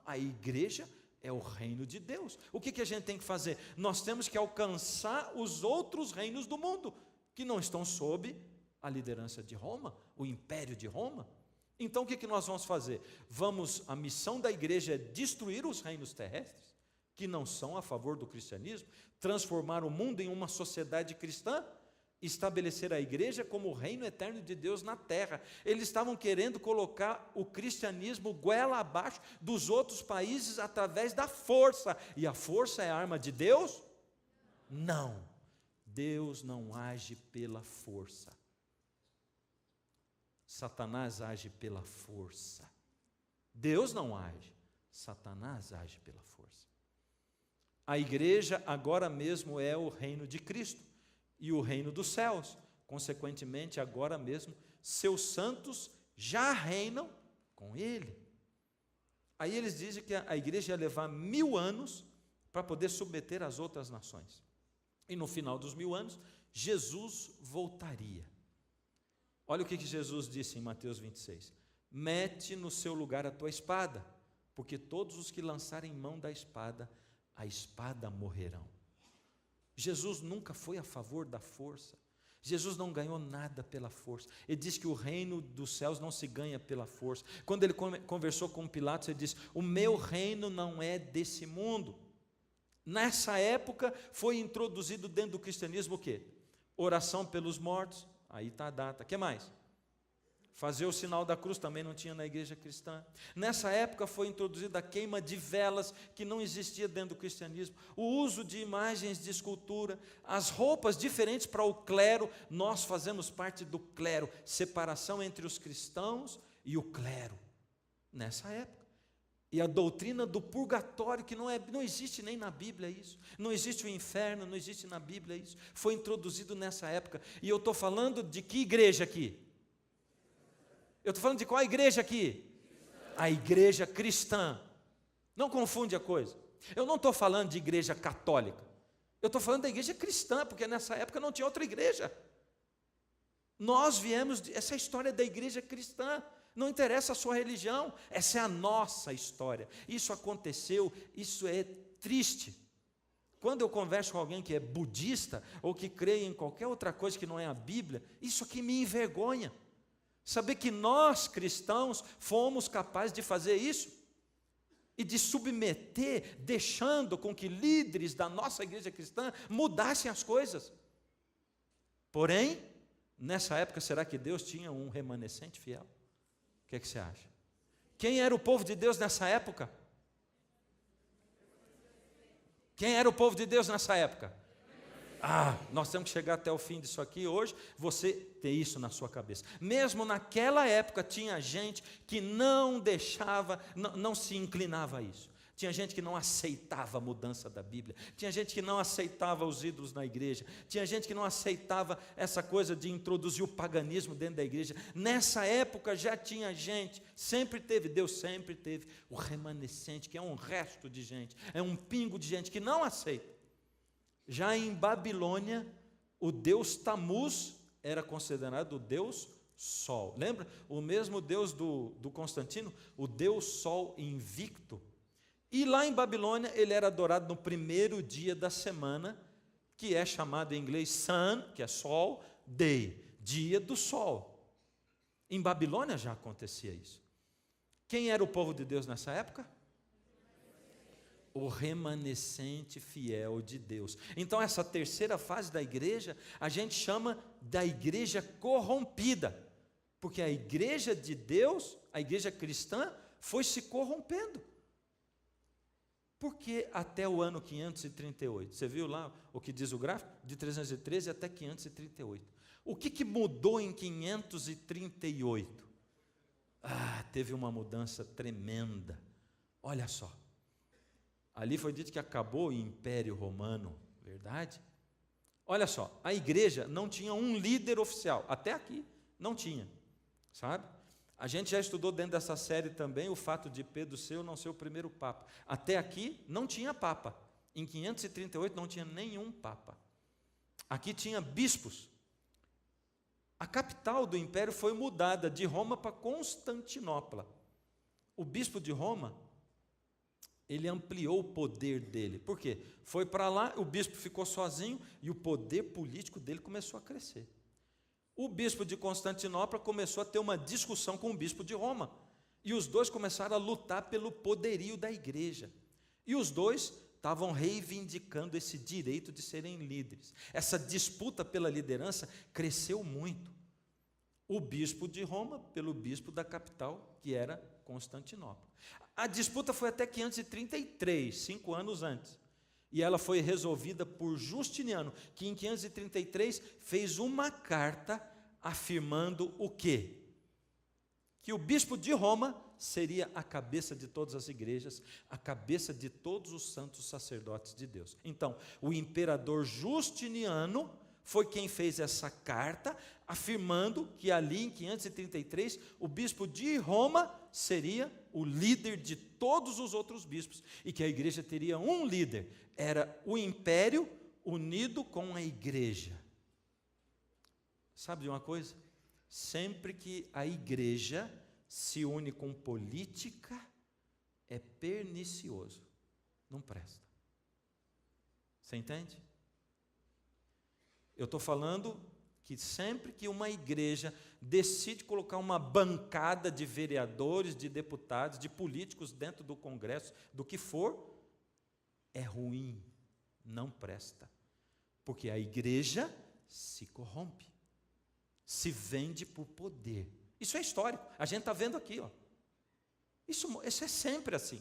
a igreja é o reino de Deus. O que a gente tem que fazer? Nós temos que alcançar os outros reinos do mundo, que não estão sob a liderança de Roma, o império de Roma. Então o que nós vamos fazer? A missão da igreja é destruir os reinos terrestres, que não são a favor do cristianismo, transformar o mundo em uma sociedade cristã, estabelecer a igreja como o reino eterno de Deus na terra. Eles estavam querendo colocar o cristianismo goela abaixo dos outros países através da força, e a força é a arma de Deus? Não, Deus não age pela força. Satanás age pela força. Deus não age, Satanás age pela força. A igreja agora mesmo é o reino de Cristo e o reino dos céus. Consequentemente, agora mesmo, seus santos já reinam com ele. Aí eles dizem que a igreja ia levar 1000 anos para poder submeter as outras nações. E no final dos 1000 anos, Jesus voltaria. Olha o que Jesus disse em Mateus 26. Mete no seu lugar a tua espada, porque todos os que lançarem mão da espada, a espada morrerão. Jesus nunca foi a favor da força. Jesus não ganhou nada pela força. Ele diz que o reino dos céus não se ganha pela força. Quando ele conversou com Pilatos, ele disse, o meu reino não é desse mundo. Nessa época foi introduzido dentro do cristianismo o quê? Oração pelos mortos, aí está a data. O que mais? Fazer o sinal da cruz também não tinha na igreja cristã. Nessa época foi introduzida a queima de velas, que não existia dentro do cristianismo. O uso de imagens de escultura, as roupas diferentes para o clero. Nós fazemos parte do clero, separação entre os cristãos e o clero. Nessa época. E a doutrina do purgatório, que não existe nem na Bíblia isso. Não existe o inferno, não existe na Bíblia isso. Foi introduzido nessa época. E eu estou falando de que igreja aqui? Eu estou falando de qual igreja aqui? A igreja cristã. Não confunde a coisa. Eu não estou falando de igreja católica. Eu estou falando da igreja cristã, porque nessa época não tinha outra igreja. Nós viemos, essa é a história da igreja cristã. Não interessa a sua religião, essa é a nossa história. Isso aconteceu, isso é triste. Quando eu converso com alguém que é budista, ou que crê em qualquer outra coisa que não é a Bíblia, isso aqui me envergonha. Saber que nós, cristãos, fomos capazes de fazer isso e de submeter, deixando com que líderes da nossa igreja cristã mudassem as coisas. Porém, nessa época, será que Deus tinha um remanescente fiel? O que é que você acha? Quem era o povo de Deus nessa época? Quem era o povo de Deus nessa época? Nós temos que chegar até o fim disso aqui hoje, você ter isso na sua cabeça. Mesmo naquela época tinha gente que não deixava, não se inclinava a isso. Tinha gente que não aceitava a mudança da Bíblia. Tinha gente que não aceitava os ídolos na igreja. Tinha gente que não aceitava essa coisa de introduzir o paganismo dentro da igreja. Nessa época já tinha gente, Deus sempre teve o remanescente, que é um resto de gente, é um pingo de gente que não aceita. Já em Babilônia, o deus Tamuz era considerado o deus Sol. Lembra? O mesmo deus do Constantino, o deus Sol invicto. E lá em Babilônia, ele era adorado no primeiro dia da semana, que é chamado em inglês Sun, que é Sol, Day, dia do Sol. Em Babilônia já acontecia isso. Quem era o povo de Deus nessa época? O remanescente fiel de Deus. Então essa terceira fase da igreja, a gente chama da igreja corrompida, porque a igreja de Deus, a igreja cristã, foi se corrompendo. Porque até o ano 538, você viu lá o que diz o gráfico? De 313 até 538. O que mudou em 538? Teve uma mudança tremenda. Olha só. Ali foi dito que acabou o Império Romano, verdade? Olha só, a igreja não tinha um líder oficial, até aqui não tinha, sabe? A gente já estudou dentro dessa série também o fato de Pedro não ser o primeiro papa. Até aqui não tinha papa, em 538 não tinha nenhum papa. Aqui tinha bispos. A capital do império foi mudada de Roma para Constantinopla. O bispo de Roma, ele ampliou o poder dele. Por quê? Foi para lá, o bispo ficou sozinho e o poder político dele começou a crescer. O bispo de Constantinopla começou a ter uma discussão com o bispo de Roma. E os dois começaram a lutar pelo poderio da igreja. E os dois estavam reivindicando esse direito de serem líderes. Essa disputa pela liderança cresceu muito. O bispo de Roma pelo bispo da capital, que era Constantinopla. A disputa foi até 533, 5 anos antes. E ela foi resolvida por Justiniano, que em 533 fez uma carta afirmando o quê? Que o bispo de Roma seria a cabeça de todas as igrejas, a cabeça de todos os santos sacerdotes de Deus. Então, o imperador Justiniano foi quem fez essa carta, afirmando que ali em 533, o bispo de Roma seria o líder de todos os outros bispos, e que a igreja teria um líder, era o império unido com a igreja. Sabe de uma coisa? Sempre que a igreja se une com política, é pernicioso, não presta. Você entende? Eu estou falando que sempre que uma igreja decide colocar uma bancada de vereadores, de deputados, de políticos dentro do Congresso, do que for, é ruim, não presta. Porque a igreja se corrompe, se vende por poder. Isso é histórico, a gente está vendo aqui, ó. Isso é sempre assim.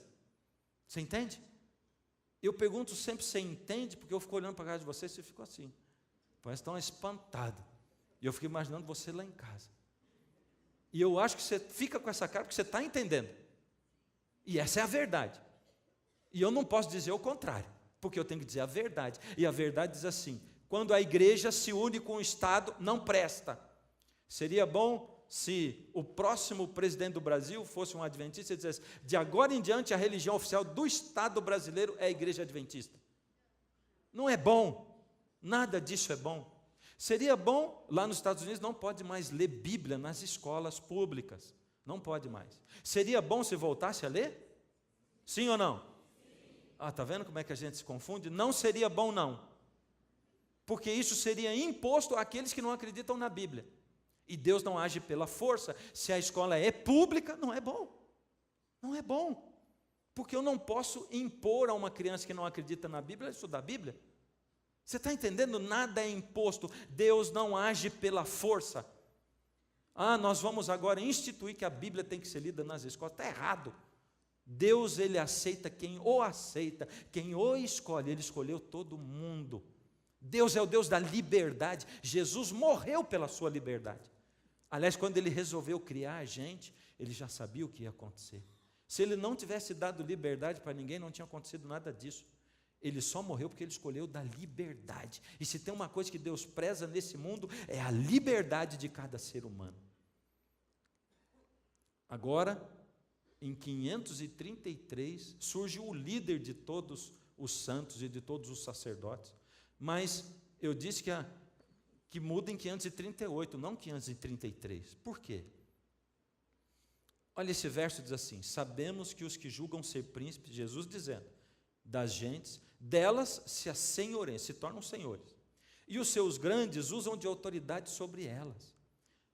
Você entende? Eu pergunto sempre se você entende, porque eu fico olhando para a casa de vocês e você ficou assim. Parece que estão espantados. E eu fico imaginando você lá em casa. E eu acho que você fica com essa cara porque você está entendendo. E essa é a verdade. E eu não posso dizer o contrário, porque eu tenho que dizer a verdade. E a verdade diz assim: quando a igreja se une com o Estado, não presta. Seria bom se o próximo presidente do Brasil fosse um adventista e dissesse: de agora em diante a religião oficial do Estado brasileiro é a igreja adventista. Não é bom, nada disso é bom. Seria bom, lá nos Estados Unidos não pode mais ler Bíblia nas escolas públicas, não pode mais. Seria bom se voltasse a ler? Sim ou não? Ah, está vendo como é que a gente se confunde? Não seria bom não, porque isso seria imposto àqueles que não acreditam na Bíblia. E Deus não age pela força. Se a escola é pública, não é bom. Não é bom. Porque eu não posso impor a uma criança que não acredita na Bíblia estudar a Bíblia. Você está entendendo? Nada é imposto. Deus não age pela força. Ah, nós vamos agora instituir que a Bíblia tem que ser lida nas escolas. Está errado. Deus, Ele aceita quem o aceita, quem o escolhe. Ele escolheu todo mundo. Deus é o Deus da liberdade. Jesus morreu pela sua liberdade. Aliás, quando Ele resolveu criar a gente, Ele já sabia o que ia acontecer. Se Ele não tivesse dado liberdade para ninguém, não tinha acontecido nada disso. Ele só morreu porque Ele escolheu da liberdade. E se tem uma coisa que Deus preza nesse mundo, é a liberdade de cada ser humano. Agora, em 533, surge o líder de todos os santos e de todos os sacerdotes. Mas eu disse que muda em 538, não 533. Por quê? Olha, esse verso diz assim: sabemos que os que julgam ser príncipes, Jesus dizendo, das gentes, delas se assenhoreiam, se tornam senhores. E os seus grandes usam de autoridade sobre elas.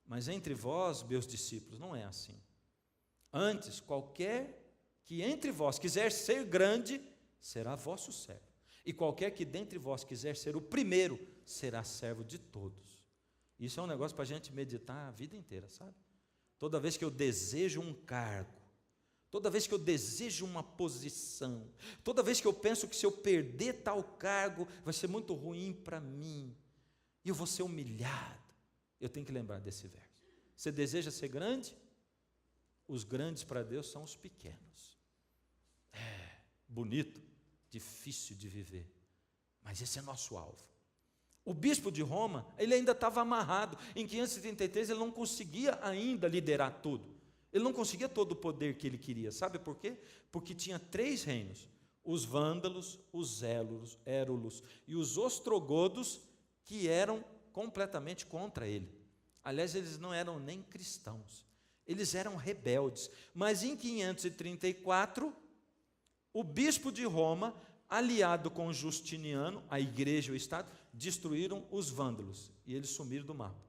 Mas entre vós, meus discípulos, não é assim. Antes, qualquer que entre vós quiser ser grande, será vosso servo. E qualquer que dentre vós quiser ser o primeiro, será servo de todos. Isso é um negócio para a gente meditar a vida inteira, sabe? Toda vez que eu desejo um cargo, toda vez que eu desejo uma posição, toda vez que eu penso que se eu perder tal cargo, vai ser muito ruim para mim, e eu vou ser humilhado, eu tenho que lembrar desse verso. Você deseja ser grande? Os grandes para Deus são os pequenos. É, bonito. Difícil de viver, mas esse é nosso alvo. O bispo de Roma, ele ainda estava amarrado. Em 533 ele não conseguia ainda liderar tudo. Ele não conseguia todo o poder que ele queria. Sabe por quê? Porque tinha 3 reinos: os vândalos, os érulos e os ostrogodos, que eram completamente contra ele. Aliás, eles não eram nem cristãos, eles eram rebeldes. Mas em 534, o bispo de Roma, aliado com Justiniano, a igreja e o Estado, destruíram os vândalos e eles sumiram do mapa.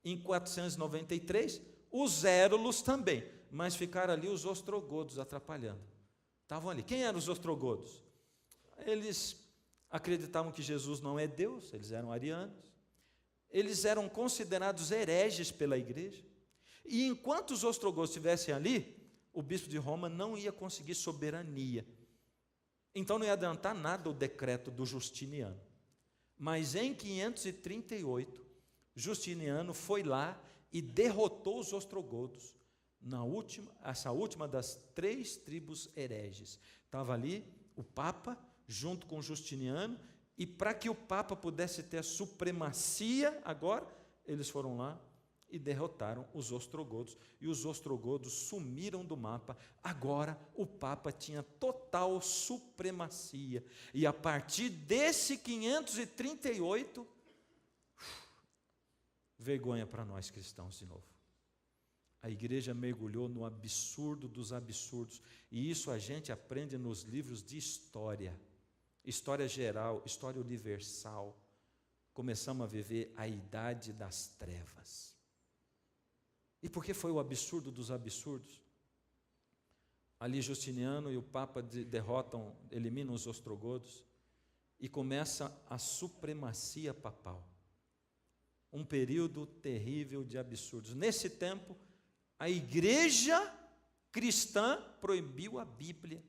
Em 493, os érulos também, mas ficaram ali os ostrogodos atrapalhando. Estavam ali. Quem eram os ostrogodos? Eles acreditavam que Jesus não é Deus, eles eram arianos. Eles eram considerados hereges pela igreja. E enquanto os ostrogodos estivessem ali, o bispo de Roma não ia conseguir soberania. Então não ia adiantar nada o decreto do Justiniano. Mas em 538, Justiniano foi lá e derrotou os ostrogodos. Essa última das 3 tribos hereges. Estava ali o Papa, junto com Justiniano, e para que o Papa pudesse ter a supremacia agora, eles foram lá e derrotaram os ostrogodos, e os ostrogodos sumiram do mapa. Agora o Papa tinha total supremacia, e a partir desse 538, vergonha para nós cristãos de novo. A igreja mergulhou no absurdo dos absurdos, e isso a gente aprende nos livros de história, história geral, história universal. Começamos a viver a idade das trevas. E por que foi o absurdo dos absurdos? Ali Justiniano e o Papa derrotam, eliminam os ostrogodos, e começa a supremacia papal. Um período terrível de absurdos. Nesse tempo, a igreja cristã proibiu a Bíblia,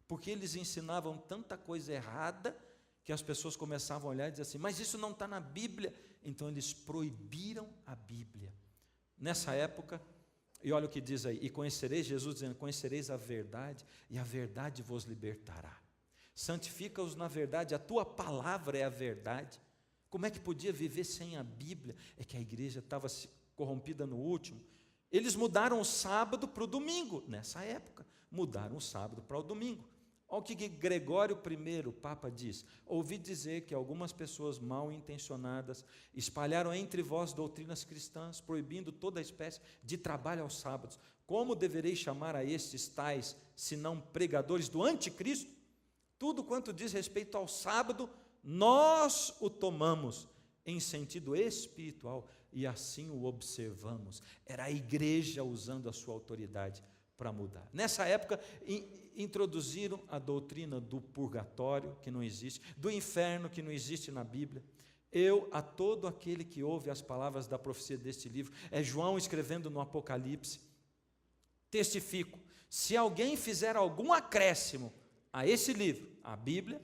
porque eles ensinavam tanta coisa errada, que as pessoas começavam a olhar e dizer assim, mas isso não está na Bíblia. Então eles proibiram a Bíblia. Nessa época, e olha o que diz aí, e conhecereis, Jesus dizendo, conhecereis a verdade, e a verdade vos libertará. Santifica-os na verdade, a tua palavra é a verdade. Como é que podia viver sem a Bíblia? É que a igreja estava corrompida no último. Eles mudaram o sábado para o domingo, nessa época, mudaram o sábado para o domingo. Olha o que Gregório I, o Papa, diz, ouvi dizer que algumas pessoas mal intencionadas espalharam entre vós doutrinas cristãs, proibindo toda espécie de trabalho aos sábados. Como devereis chamar a estes tais, senão pregadores do anticristo? Tudo quanto diz respeito ao sábado, nós o tomamos em sentido espiritual e assim o observamos. Era a igreja usando a sua autoridade para mudar. Nessa época, introduziram a doutrina do purgatório, que não existe, do inferno, que não existe na Bíblia. Eu, a todo aquele que ouve as palavras da profecia deste livro, é João escrevendo no Apocalipse, testifico, se alguém fizer algum acréscimo a esse livro, a Bíblia,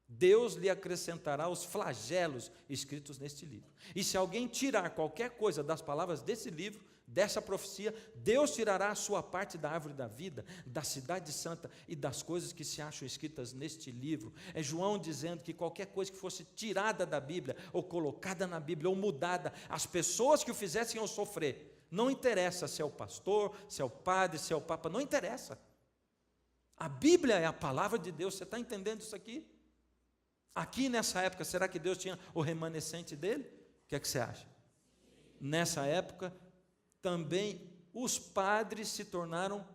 Deus lhe acrescentará os flagelos escritos neste livro. E se alguém tirar qualquer coisa das palavras desse livro, dessa profecia, Deus tirará a sua parte da árvore da vida, da cidade santa e das coisas que se acham escritas neste livro. É João dizendo que qualquer coisa que fosse tirada da Bíblia, ou colocada na Bíblia, ou mudada, as pessoas que o fizessem iam sofrer. Não interessa se é o pastor, se é o padre, se é o papa, não interessa. A Bíblia é a palavra de Deus, você está entendendo isso aqui? Aqui nessa época, será que Deus tinha o remanescente dele? O que é que você acha? Nessa época, também os padres se tornaram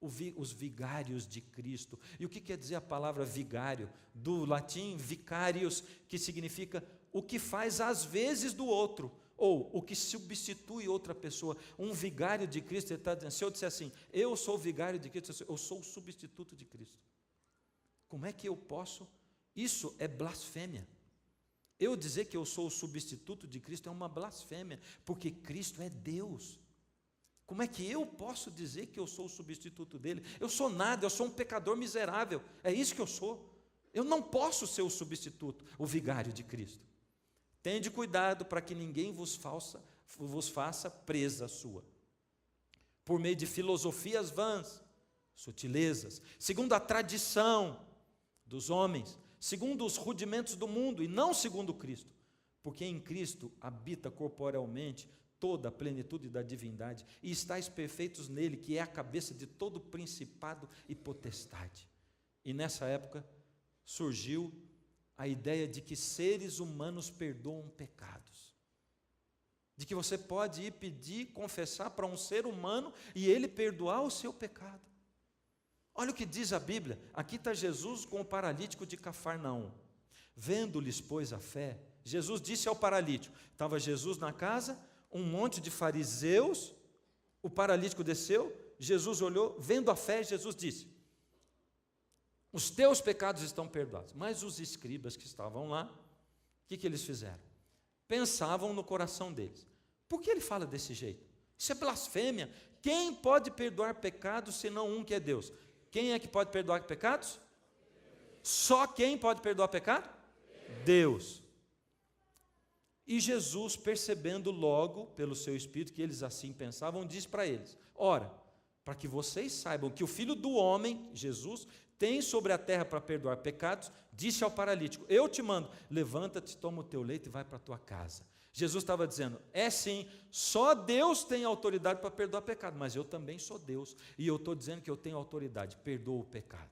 os vigários de Cristo. E o que quer dizer a palavra vigário? Do latim vicarius, que significa o que faz às vezes do outro, ou o que substitui outra pessoa. Um vigário de Cristo, ele está dizendo, se eu disser assim, eu sou o vigário de Cristo, eu sou o substituto de Cristo. Como é que eu posso? Isso é blasfêmia. Eu dizer que eu sou o substituto de Cristo é uma blasfêmia, porque Cristo é Deus. Como é que eu posso dizer que eu sou o substituto dele? Eu sou nada, eu sou um pecador miserável, é isso que eu sou. Eu não posso ser o substituto, o vigário de Cristo. Tende cuidado para que ninguém vos faça presa sua, por meio de filosofias vãs, sutilezas, segundo a tradição dos homens, segundo os rudimentos do mundo e não segundo Cristo, porque em Cristo habita corporealmente toda a plenitude da divindade e estáis perfeitos nele, que é a cabeça de todo principado e potestade. E nessa época surgiu a ideia de que seres humanos perdoam pecados, de que você pode ir pedir, confessar para um ser humano e ele perdoar o seu pecado. Olha o que diz a Bíblia, aqui está Jesus com o paralítico de Cafarnaum. Vendo-lhes, pois, a fé, Jesus disse ao paralítico, estava Jesus na casa, um monte de fariseus, o paralítico desceu, Jesus olhou, vendo a fé, Jesus disse, os teus pecados estão perdoados. Mas os escribas que estavam lá, o que eles fizeram? Pensavam no coração deles, por que ele fala desse jeito? Isso é blasfêmia, quem pode perdoar pecados senão um que é Deus? Quem é que pode perdoar pecados? Só quem pode perdoar pecado? Deus. E Jesus, percebendo logo, pelo seu Espírito, que eles assim pensavam, diz para eles, ora, para que vocês saibam que o Filho do Homem, Jesus, tem sobre a terra para perdoar pecados, disse ao paralítico, eu te mando, levanta-te, toma o teu leito e vai para a tua casa. Jesus estava dizendo, é sim, só Deus tem autoridade para perdoar pecado, mas eu também sou Deus, e eu estou dizendo que eu tenho autoridade, perdoa o pecado.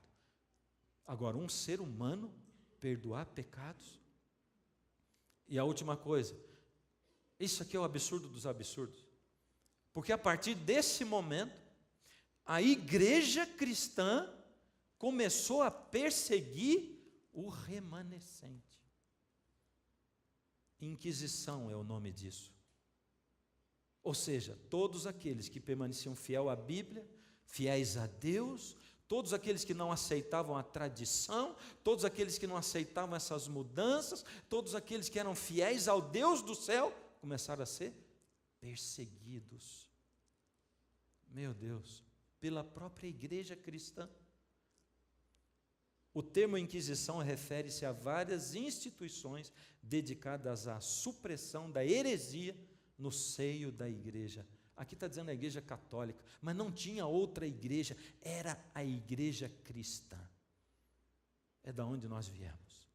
Agora, um ser humano perdoar pecados? E a última coisa, isso aqui é o absurdo dos absurdos, porque a partir desse momento, a igreja cristã começou a perseguir o remanescente. Inquisição é o nome disso. Ou seja, todos aqueles que permaneciam fiel à Bíblia, fiéis a Deus, todos aqueles que não aceitavam a tradição, todos aqueles que não aceitavam essas mudanças, todos aqueles que eram fiéis ao Deus do céu, começaram a ser perseguidos. Meu Deus, pela própria igreja cristã. O termo Inquisição refere-se a várias instituições dedicadas à supressão da heresia no seio da igreja. Aqui está dizendo a igreja católica, mas não tinha outra igreja, era a igreja cristã. É da onde nós viemos.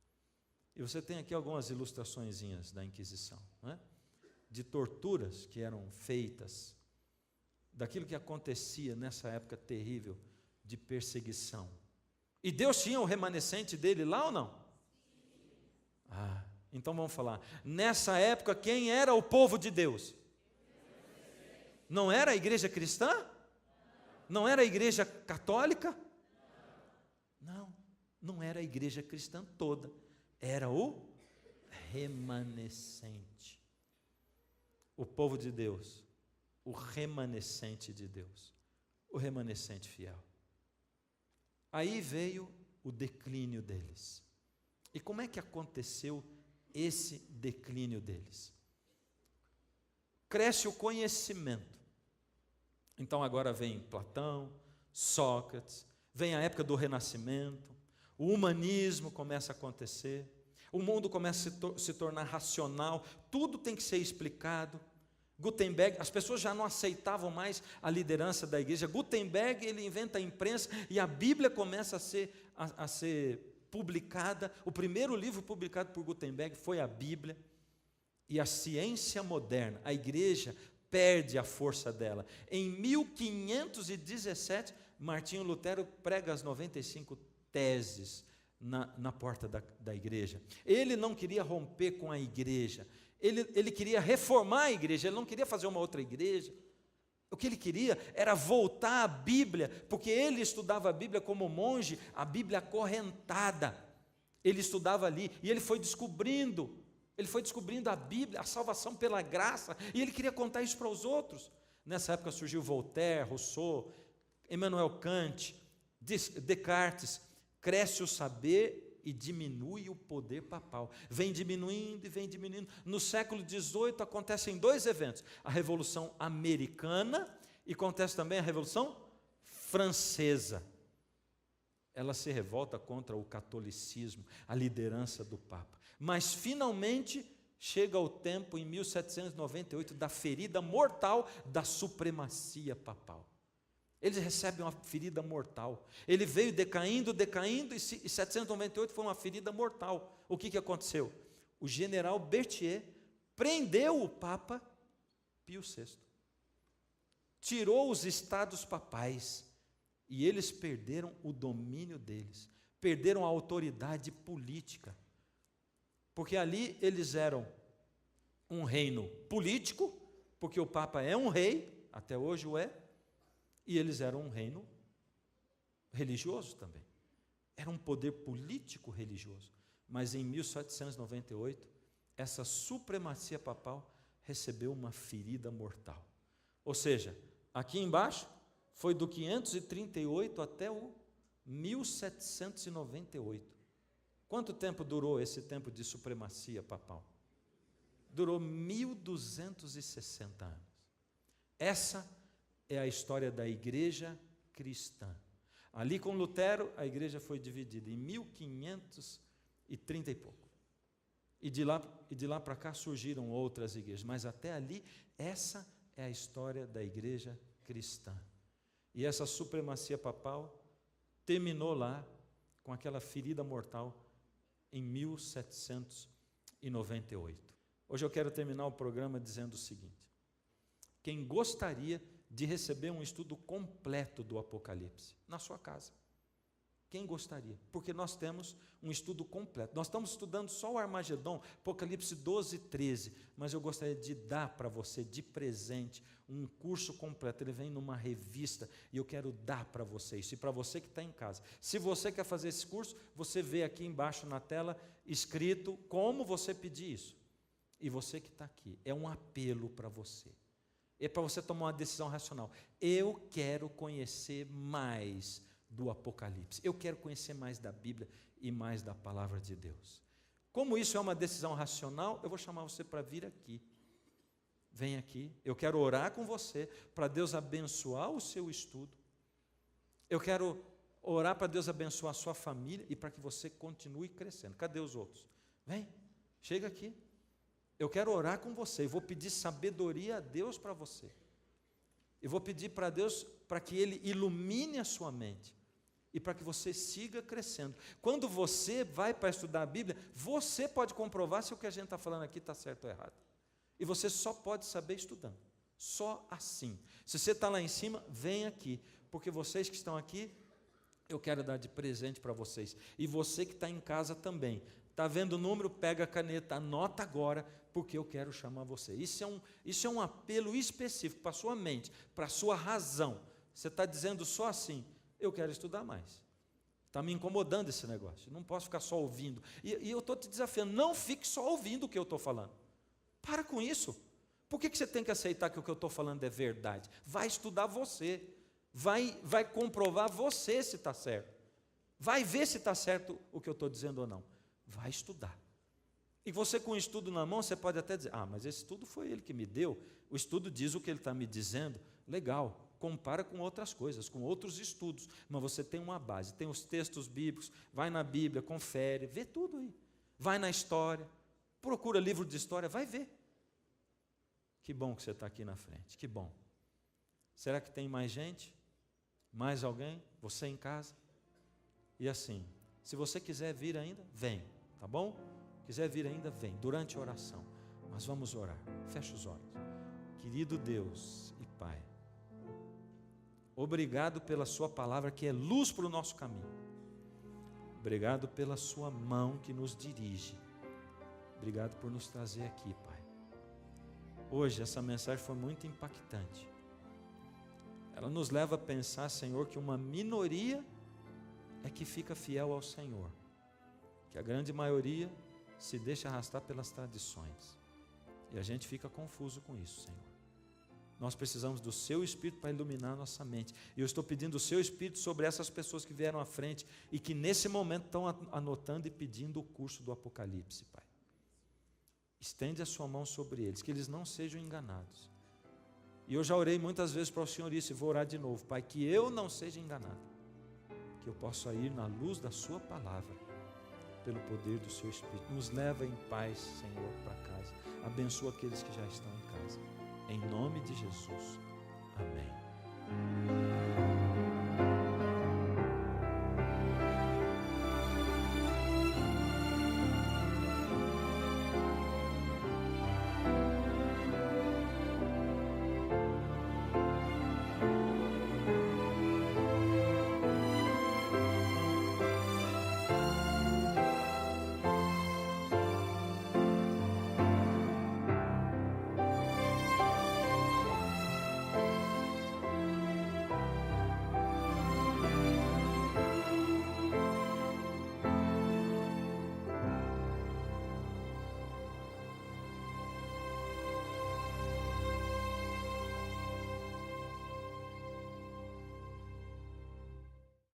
E você tem aqui algumas ilustraçõezinhas da Inquisição, não é? De torturas que eram feitas, daquilo que acontecia nessa época terrível de perseguição. E Deus tinha o remanescente dele lá ou não? Então vamos falar. Nessa época, quem era o povo de Deus? Não era a igreja cristã? Não era a igreja católica? Não era a igreja cristã toda. Era o remanescente. O povo de Deus. O remanescente de Deus. O remanescente fiel. Aí veio o declínio deles. E como é que aconteceu esse declínio deles? Cresce o conhecimento. Então agora vem Platão, Sócrates, vem a época do Renascimento, o humanismo começa a acontecer, o mundo começa a se tornar racional, tudo tem que ser explicado. Gutenberg, as pessoas já não aceitavam mais a liderança da igreja. Gutenberg, ele inventa a imprensa e a Bíblia começa a ser publicada. O primeiro livro publicado por Gutenberg foi a Bíblia. E a ciência moderna, a igreja perde a força dela. Em 1517, Martinho Lutero prega as 95 teses na porta da igreja. Ele não queria romper com a igreja. Ele queria reformar a igreja, ele não queria fazer uma outra igreja. O que ele queria era voltar à Bíblia, porque ele estudava a Bíblia como monge, a Bíblia acorrentada. Ele estudava ali e ele foi descobrindo a Bíblia, a salvação pela graça, e ele queria contar isso para os outros. Nessa época surgiu Voltaire, Rousseau, Immanuel Kant, Descartes. Cresce o saber e diminui o poder papal. Vem diminuindo e vem diminuindo. No século XVIII acontecem dois eventos. A Revolução Americana e acontece também a Revolução Francesa. Ela se revolta contra o catolicismo, a liderança do Papa. Mas finalmente chega o tempo, em 1798, da ferida mortal da supremacia papal. Eles recebem uma ferida mortal. Ele veio decaindo, e 798 foi uma ferida mortal. O que aconteceu? O general Berthier prendeu o Papa Pio VI. Tirou os estados papais. E eles perderam o domínio deles. Perderam a autoridade política. Porque ali eles eram um reino político, porque o Papa é um rei, até hoje o é, e eles eram um reino religioso também. Era um poder político religioso. Mas em 1798, essa supremacia papal recebeu uma ferida mortal. Ou seja, aqui embaixo foi do 538 até o 1798. Quanto tempo durou esse tempo de supremacia papal? Durou 1260 anos. Essa é a história da igreja cristã. Ali com Lutero, a igreja foi dividida em 1530 e pouco. E de lá para cá surgiram outras igrejas, mas até ali, essa é a história da igreja cristã. E essa supremacia papal terminou lá com aquela ferida mortal em 1798. Hoje eu quero terminar o programa dizendo o seguinte: quem gostaria de receber um estudo completo do Apocalipse na sua casa? Quem gostaria? Porque nós temos um estudo completo. Nós estamos estudando só o Armagedon, Apocalipse 12 e 13, mas eu gostaria de dar para você de presente um curso completo. Ele vem numa revista e eu quero dar para você isso. E para você que está em casa, se você quer fazer esse curso, você vê aqui embaixo na tela escrito como você pedir isso. E você que está aqui, é um apelo para você. É para você tomar uma decisão racional. Eu quero conhecer mais do Apocalipse. Eu quero conhecer mais da Bíblia e mais da palavra de Deus. Como isso é uma decisão racional, eu vou chamar você para vir aqui. Vem aqui. Eu quero orar com você para Deus abençoar o seu estudo. Eu quero orar para Deus abençoar a sua família e para que você continue crescendo. Cadê os outros? Vem, chega aqui. Eu quero orar com você. Eu vou pedir sabedoria a Deus para você. Eu vou pedir para Deus para que Ele ilumine a sua mente e para que você siga crescendo. Quando você vai para estudar a Bíblia, você pode comprovar se o que a gente está falando aqui está certo ou errado. E você só pode saber estudando. Só assim. Se você está lá em cima, vem aqui. Porque vocês que estão aqui, eu quero dar de presente para vocês. E você que está em casa também. Está vendo o número? Pega a caneta, anota agora, porque eu quero chamar você. Isso é um apelo específico para a sua mente, para a sua razão. Você está dizendo só assim, eu quero estudar mais. Está me incomodando esse negócio. Não posso ficar só ouvindo. E eu estou te desafiando, não fique só ouvindo o que eu estou falando. Para com isso. Por que você tem que aceitar que o que eu estou falando é verdade? Vai estudar você. Vai comprovar você se está certo. Vai ver se está certo o que eu estou dizendo ou não. Vai estudar. E você com o estudo na mão, você pode até dizer, mas esse estudo foi ele que me deu. O estudo diz o que ele está me dizendo. Legal, compara com outras coisas, com outros estudos. Mas você tem uma base, tem os textos bíblicos, vai na Bíblia, confere, vê tudo aí. Vai na história, procura livro de história, vai ver. Que bom que você está aqui na frente, que bom. Será que tem mais gente? Mais alguém? Você em casa? E assim, se você quiser vir ainda, vem, tá bom? Quiser vir ainda, vem, durante a oração. Mas vamos orar, fecha os olhos. Querido Deus e Pai, obrigado pela sua palavra que é luz para o nosso caminho. Obrigado pela sua mão que nos dirige. Obrigado por nos trazer aqui, Pai. Hoje essa mensagem foi muito impactante. Ela nos leva a pensar, Senhor, que uma minoria é que fica fiel ao Senhor, que a grande maioria se deixa arrastar pelas tradições, e a gente fica confuso com isso, Senhor. Nós precisamos do Seu Espírito para iluminar a nossa mente, e eu estou pedindo o Seu Espírito sobre essas pessoas que vieram à frente, e que nesse momento estão anotando e pedindo o curso do Apocalipse, Pai. Estende a sua mão sobre eles, que eles não sejam enganados. E eu já orei muitas vezes para o Senhor isso, e vou orar de novo, Pai, que eu não seja enganado, que eu possa ir na luz da sua palavra, pelo poder do seu Espírito. Nos leva em paz, Senhor, para casa. Abençoa aqueles que já estão em casa. Em nome de Jesus. Amém.